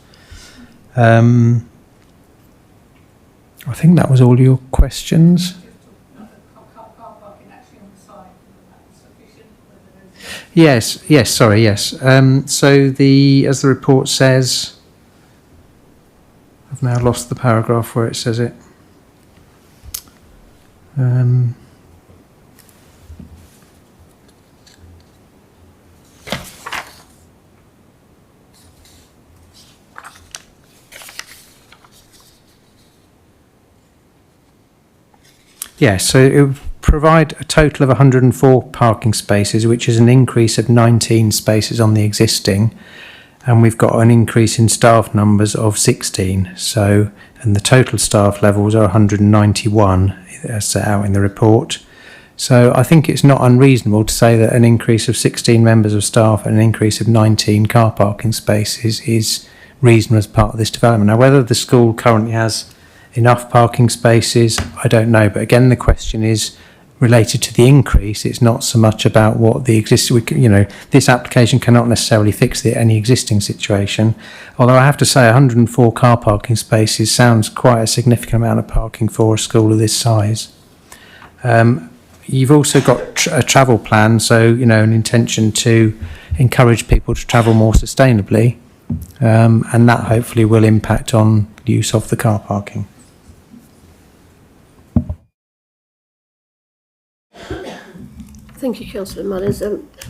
I think that was all your questions. Yes, sorry, yes. So as the report says, I've now lost the paragraph where it says it. Yes, so it would provide a total of 104 parking spaces, which is an increase of 19 spaces on the existing, and we've got an increase in staff numbers of 16. So, and the total staff levels are 191, as set out in the report. So I think it's not unreasonable to say that an increase of 16 members of staff and an increase of 19 car parking spaces is reasonable as part of this development. Now, whether the school currently has enough parking spaces? I don't know. But again, the question is related to the increase. It's not so much about what the existing, this application cannot necessarily fix any existing situation. Although I have to say 104 car parking spaces sounds quite a significant amount of parking for a school of this size. You've also got a travel plan, so, an intention to encourage people to travel more sustainably, and that hopefully will impact on use of the car parking. Thank you, Councillor Mullins.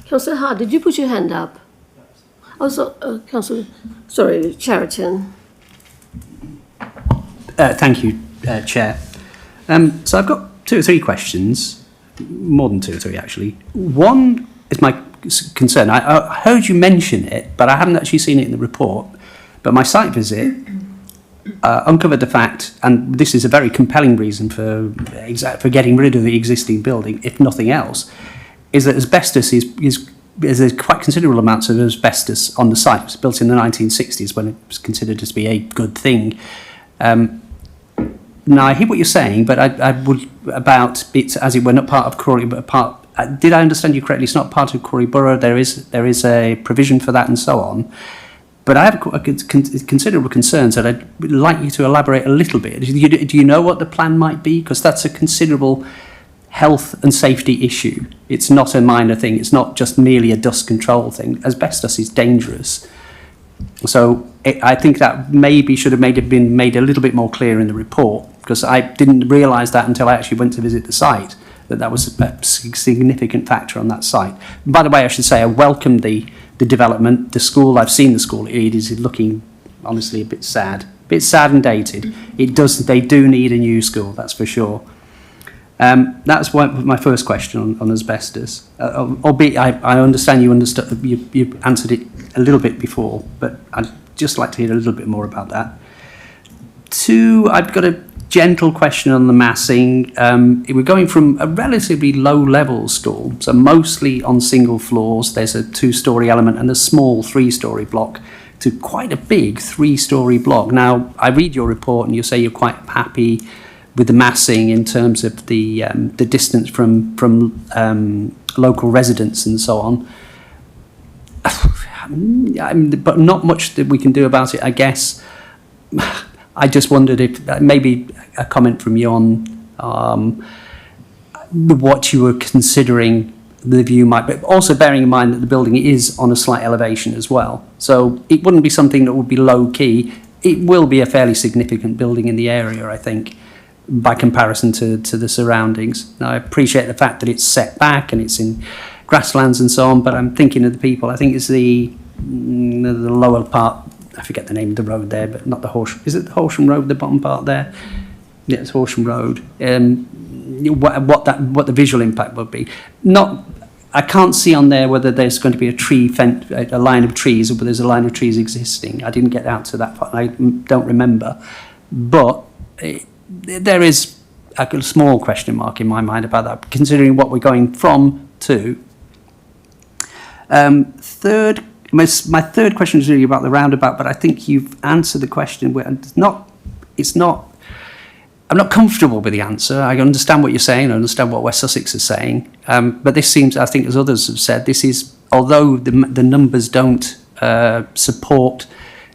Councillor Hart, did you put your hand up? Councillor, Cheriton. Thank you, Chair. So I've got 2 or 3 questions, more than 2 or 3 actually. One is my concern. I heard you mention it, but I haven't actually seen it in the report. But my site visit uncovered the fact, and this is a very compelling reason for getting rid of the existing building, if nothing else, is that asbestos there's quite considerable amounts of asbestos on the site. It was built in the 1960s when it was considered to be a good thing. Now, I hear what you're saying, but I would, about it as it were not part of Crawley, but did I understand you correctly? It's not part of Crawley Borough. There is a provision for that and so on. But I have considerable concerns that I'd like you to elaborate a little bit. Do you know what the plan might be? Because that's a considerable health and safety issue. It's not a minor thing. It's not just merely a dust control thing. Asbestos is dangerous. So I think that maybe should have been made a little bit more clear in the report, because I didn't realise that until I actually went to visit the site, that was a significant factor on that site. By the way, I should say I welcome the development. The school, I've seen the school, it is looking honestly a bit sad and dated. They do need a new school, that's for sure. That's my first question on asbestos. Albeit I understand you answered it a little bit before, but I'd just like to hear a little bit more about that. 2, I've got a gentle question on the massing. We're going from a relatively low-level school, so mostly on single floors. There's a 2-storey element and a small 3-storey block, to quite a big 3-storey block. Now, I read your report and you say you're quite happy with the massing in terms of the distance from local residents and so on. But not much that we can do about it, I guess. I just wondered if maybe a comment from you on what you were considering the view might be. Also bearing in mind that the building is on a slight elevation as well. So it wouldn't be something that would be low key. It will be a fairly significant building in the area, I think, by comparison to the surroundings. Now, I appreciate the fact that it's set back and it's in grasslands and so on, but I'm thinking of the people. I think it's the lower part. I forget the name of the road there, but not the Horsham. Is it the Horsham Road, the bottom part there? Yeah, it's Horsham Road. What the visual impact would be. I can't see on there whether there's going to be a line of trees, or whether there's a line of trees existing. I didn't get out to that part. I don't remember. But there is a small question mark in my mind about that, considering what we're going from to. My third question is really about the roundabout, but I think you've answered the question. I'm not comfortable with the answer. I understand what you're saying. I understand what West Sussex is saying. But this seems, I think, as others have said, this is, although the numbers don't support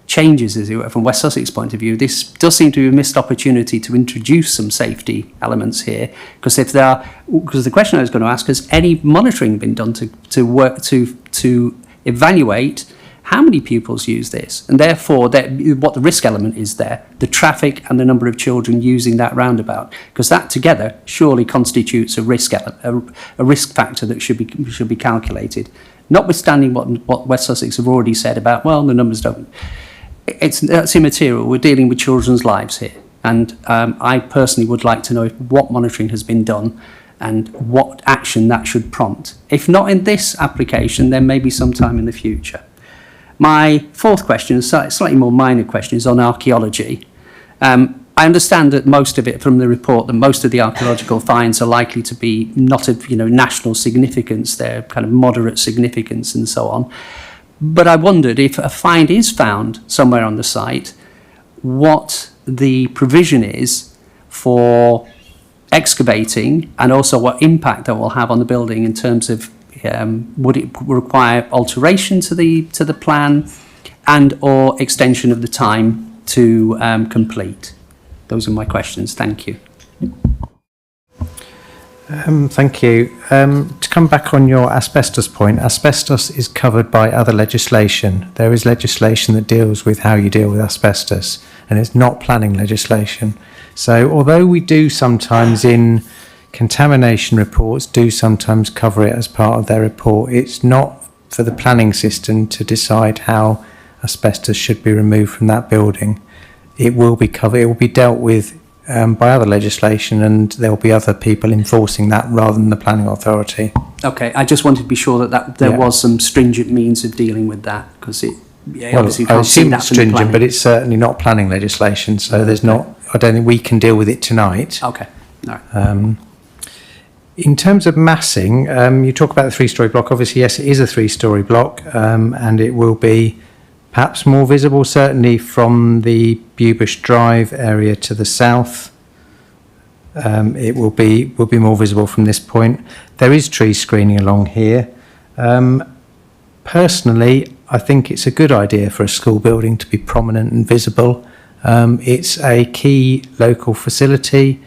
changes, as it were, from West Sussex point of view, this does seem to be a missed opportunity to introduce some safety elements here. Because the question I was going to ask, has any monitoring been done to evaluate how many pupils use this, and therefore what the risk element is there, the traffic and the number of children using that roundabout, because that together surely constitutes a risk factor that should be calculated. Notwithstanding what West Sussex have already said about, well, the numbers don't. That's immaterial. We're dealing with children's lives here, and I personally would like to know what monitoring has been done and what action that should prompt. If not in this application, then maybe sometime in the future. My fourth question, a slightly more minor question, is on archaeology. I understand that most of it from the report, that most of the archaeological finds are likely to be not of national significance, they're kind of moderate significance and so on. But I wondered if a find is found somewhere on the site, what the provision is for excavating, and also what impact that will have on the building in terms of would it require alteration to the plan and or extension of the time to complete? Those are my questions. Thank you. Thank you. To come back on your asbestos point, asbestos is covered by other legislation. There is legislation that deals with how you deal with asbestos, and it's not planning legislation. So although we do sometimes in contamination reports do sometimes cover it as part of their report, it's not for the planning system to decide how asbestos should be removed from that building. It will be covered, it will be dealt with by other legislation, and there will be other people enforcing that rather than the planning authority. Okay, I just wanted to be sure that there was some stringent means of dealing with that, because obviously you I can't see assume that it's from the stringent, planning. but it's certainly not planning legislation, so there's not, I don't think we can deal with it tonight. Okay, all right. In terms of massing, you talk about the three-storey block. Obviously, yes, it is a three-storey block, and it will be perhaps more visible, certainly from the Bewbush Drive area to the south. It will be more visible from this point. There is tree screening along here. Personally, I think it's a good idea for a school building to be prominent and visible. It's a key local facility.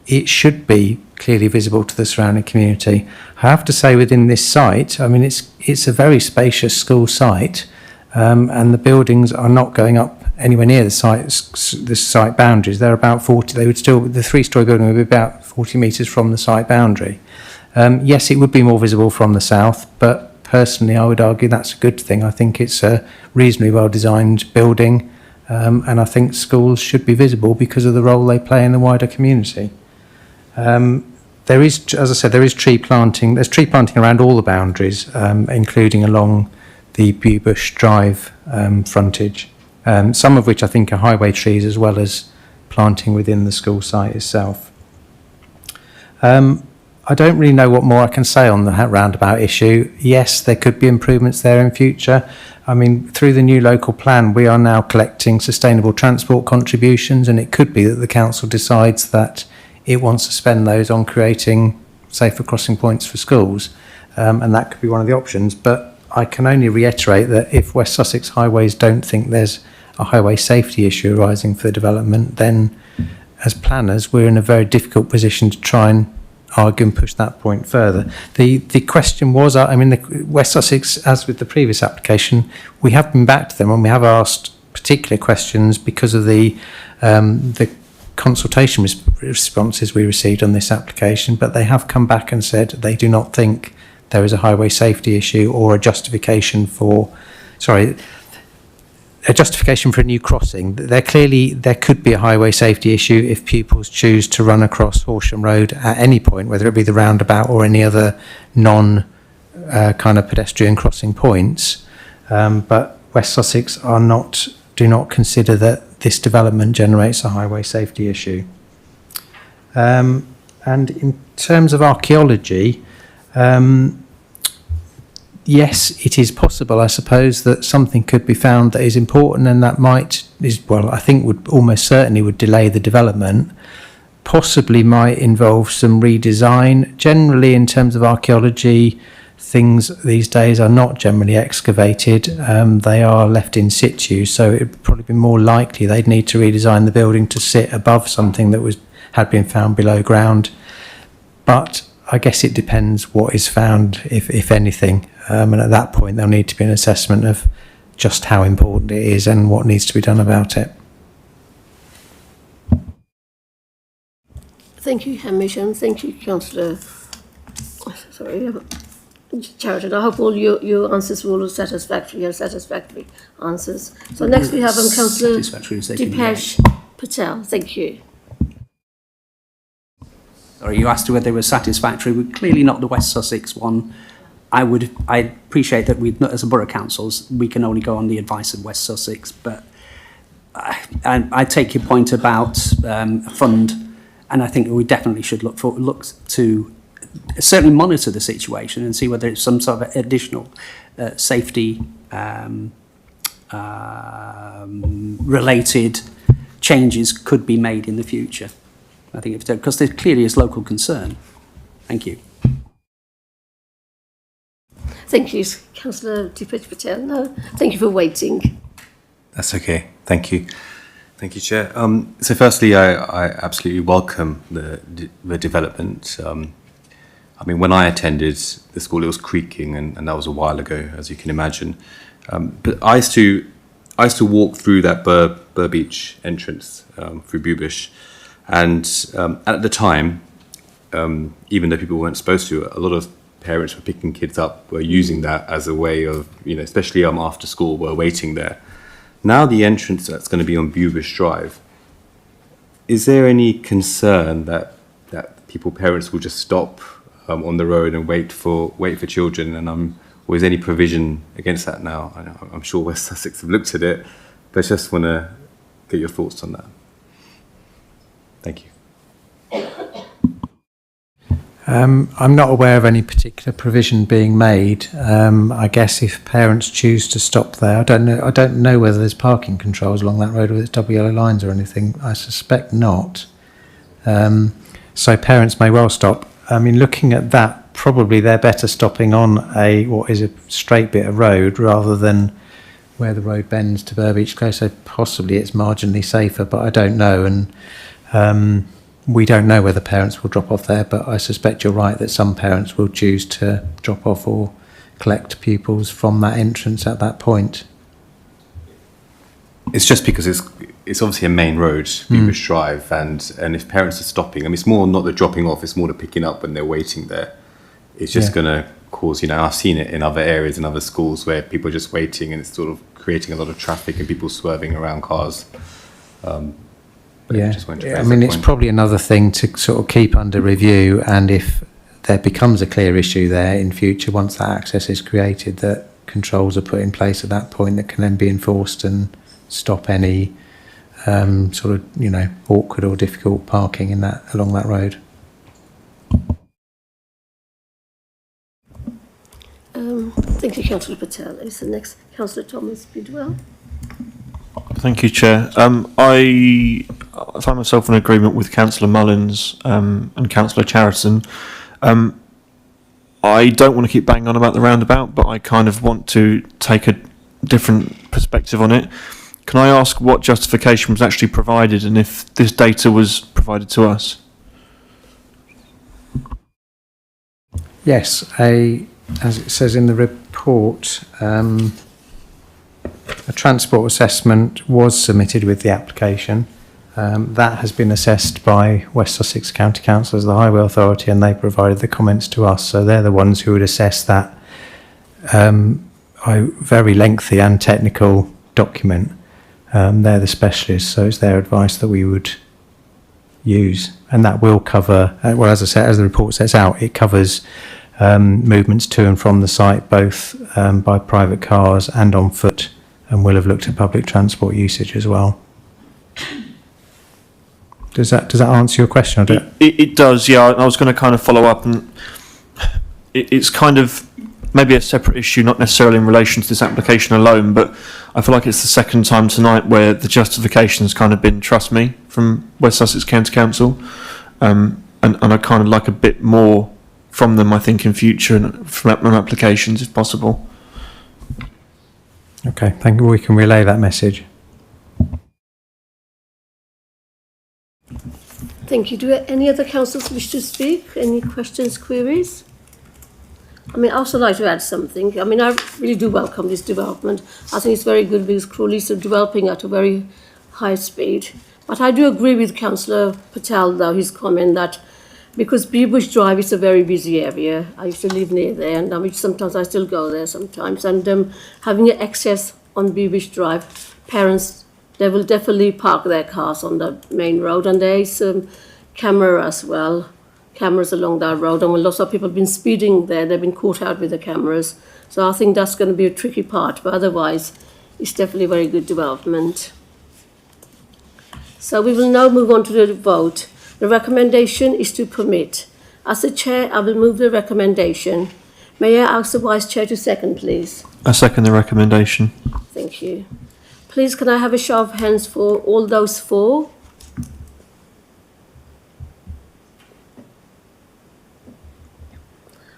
It should be clearly visible to the surrounding community. I have to say, within this site, I mean, it's a very spacious school site, and the buildings are not going up anywhere near the site boundaries. They're about 40. The three-storey building would be about 40 metres from the site boundary. Yes, it would be more visible from the south, but personally, I would argue that's a good thing. I think it's a reasonably well-designed building, and I think schools should be visible because of the role they play in the wider community. There is, as I said, there is tree planting. There's tree planting around all the boundaries, including along the Bewbush Drive frontage, some of which I think are highway trees, as well as planting within the school site itself. I don't really know what more I can say on the roundabout issue. Yes, there could be improvements there in future. I mean, through the new local plan, we are now collecting sustainable transport contributions, and it could be that the council decides that it wants to spend those on creating safer crossing points for schools, and that could be one of the options. But I can only reiterate that if West Sussex Highways don't think there's a highway safety issue arising for the development, then as planners we're in a very difficult position to try and argue and push that point further. The question was, I mean, the West Sussex, as with the previous application, we have been back to them and we have asked particular questions because of the consultation responses we received on this application, but they have come back and said they do not think there is a highway safety issue or a justification for a new crossing. There could be a highway safety issue if pupils choose to run across Horsham Road at any point, whether it be the roundabout or any other non kind of pedestrian crossing points. But West Sussex do not consider that this development generates a highway safety issue. And in terms of archaeology, yes, it is possible, I suppose, that something could be found that is important, and that I think would almost certainly would delay the development. Possibly might involve some redesign. Generally, in terms of archaeology, things these days are not generally excavated. They are left in situ, so it would probably be more likely they'd need to redesign the building to sit above something that had been found below ground. But I guess it depends what is found, if anything. And at that point, there'll need to be an assessment of just how important it is and what needs to be done about it. Thank you, Hamish, and thank you, Councillor. Chariton. I hope all your answers were all satisfactory answers. So next we have Councillor Dipesh Patel. Thank you. Sorry, you asked whether they were satisfactory. We're clearly not the West Sussex one. I appreciate that we, as a borough councils, we can only go on the advice of West Sussex, but I take your point about a fund, and I think we definitely should look to certainly monitor the situation and see whether it's some sort of additional safety related changes could be made in the future. I think because there clearly is local concern. Thank you. Thank you, Councillor Deepesh Patel. No, thank you for waiting. That's okay. Thank you. Thank you, Chair. So firstly, I absolutely welcome the development. I mean, when I attended the school, it was creaking, and that was a while ago, as you can imagine. But I used to walk through that Burr Beach entrance through Bubush, and at the time, even though people weren't supposed to, a lot of parents were picking kids up, were using that as a way of, especially after school, were waiting there. Now the entrance that's going to be on Bubush Drive, is there any concern that parents will just stop on the road and wait for children, and or is there any provision against that now? I'm sure West Sussex have looked at it, but I just want to get your thoughts on that. Thank you. I'm not aware of any particular provision being made. I guess if parents choose to stop there, I don't know whether there's parking controls along that road, whether it's double yellow lines or anything. I suspect not. So parents may well stop. I mean, looking at that, probably they're better stopping on what is a straight bit of road rather than where the road bends to Burr Beach Close. So possibly it's marginally safer, but I don't know. And we don't know whether parents will drop off there, but I suspect you're right that some parents will choose to drop off or collect pupils from that entrance at that point. It's just because it's obviously a main road, Bubush Drive, and if parents are stopping, I mean, it's more not the dropping off, it's more the picking up when they're waiting there. It's just going to cause, I've seen it in other areas, in other schools where people are just waiting and it's sort of creating a lot of traffic and people swerving around cars. I mean, it's probably another thing to sort of keep under review, and if there becomes a clear issue there in future, once that access is created, that controls are put in place at that point that can then be enforced and stop any sort of, awkward or difficult parking along that road. Thank you, Councillor Patel. Is the next Councillor Thomas Bidwell? Thank you, Chair. I find myself in agreement with Councillor Mullins and Councillor Chariton. I don't want to keep banging on about the roundabout, but I kind of want to take a different perspective on it. Can I ask what justification was actually provided and if this data was provided to us? Yes, as it says in the report, a transport assessment was submitted with the application. That has been assessed by West Sussex County Council as the Highway Authority, and they provided the comments to us. So they're the ones who would assess that very lengthy and technical document. They're the specialists, so it's their advice that we would use, and that will cover, well, as I said, as the report sets out, it covers movements to and from the site, both by private cars and on foot, and will have looked at public transport usage as well. Does that answer your question? It does, yeah. I was going to kind of follow up, and it's kind of maybe a separate issue, not necessarily in relation to this application alone, but I feel like it's the second time tonight where the justification has kind of been trust me from West Sussex County Council, and I kind of like a bit more from them, I think, in future and from applications if possible. Okay, thank you. We can relay that message. Thank you. Do any other councillors wish to speak? Any questions, queries? I mean, I also like to add something. I mean, I really do welcome this development. I think it's very good because Crawley is developing at a very high speed. But I do agree with Councillor Patel, though, his comment that because Bubush Drive is a very busy area. I used to live near there, and sometimes I still go there sometimes. And having access on Bubush Drive, parents, they will definitely park their cars on the main road, and there is camera as well, cameras along that road, and when lots of people have been speeding there, they've been caught out with the cameras. So I think that's going to be a tricky part, but otherwise it's definitely a very good development. So we will now move on to the vote. The recommendation is to permit. As the Chair, I will move the recommendation. May I ask the Vice Chair to second, please? I second the recommendation. Thank you. Please can I have a show of hands for all those for?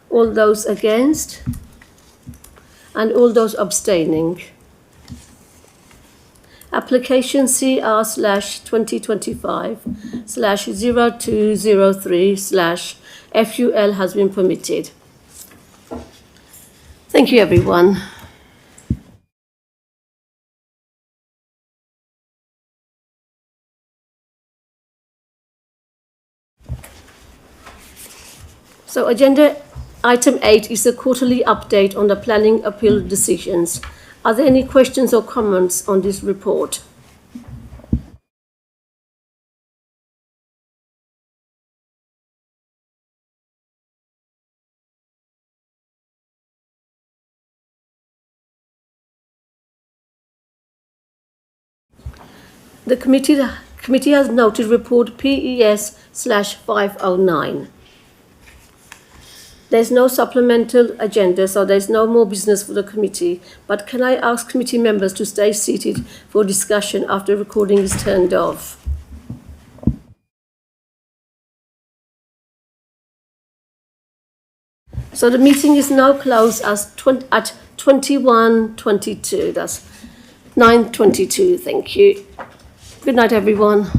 All those against? And all those abstaining? Application CR/2025/0203/FUL has been permitted. Thank you, everyone. So agenda item 8 is a quarterly update on the planning appeal decisions. Are there any questions or comments on this report? The committee has noted report PES/509. There's no supplemental agenda, so there's no more business for the committee. But can I ask committee members to stay seated for discussion after recording is turned off? So the meeting is now closed at 21:22. That's 9:22. Thank you. Good night, everyone.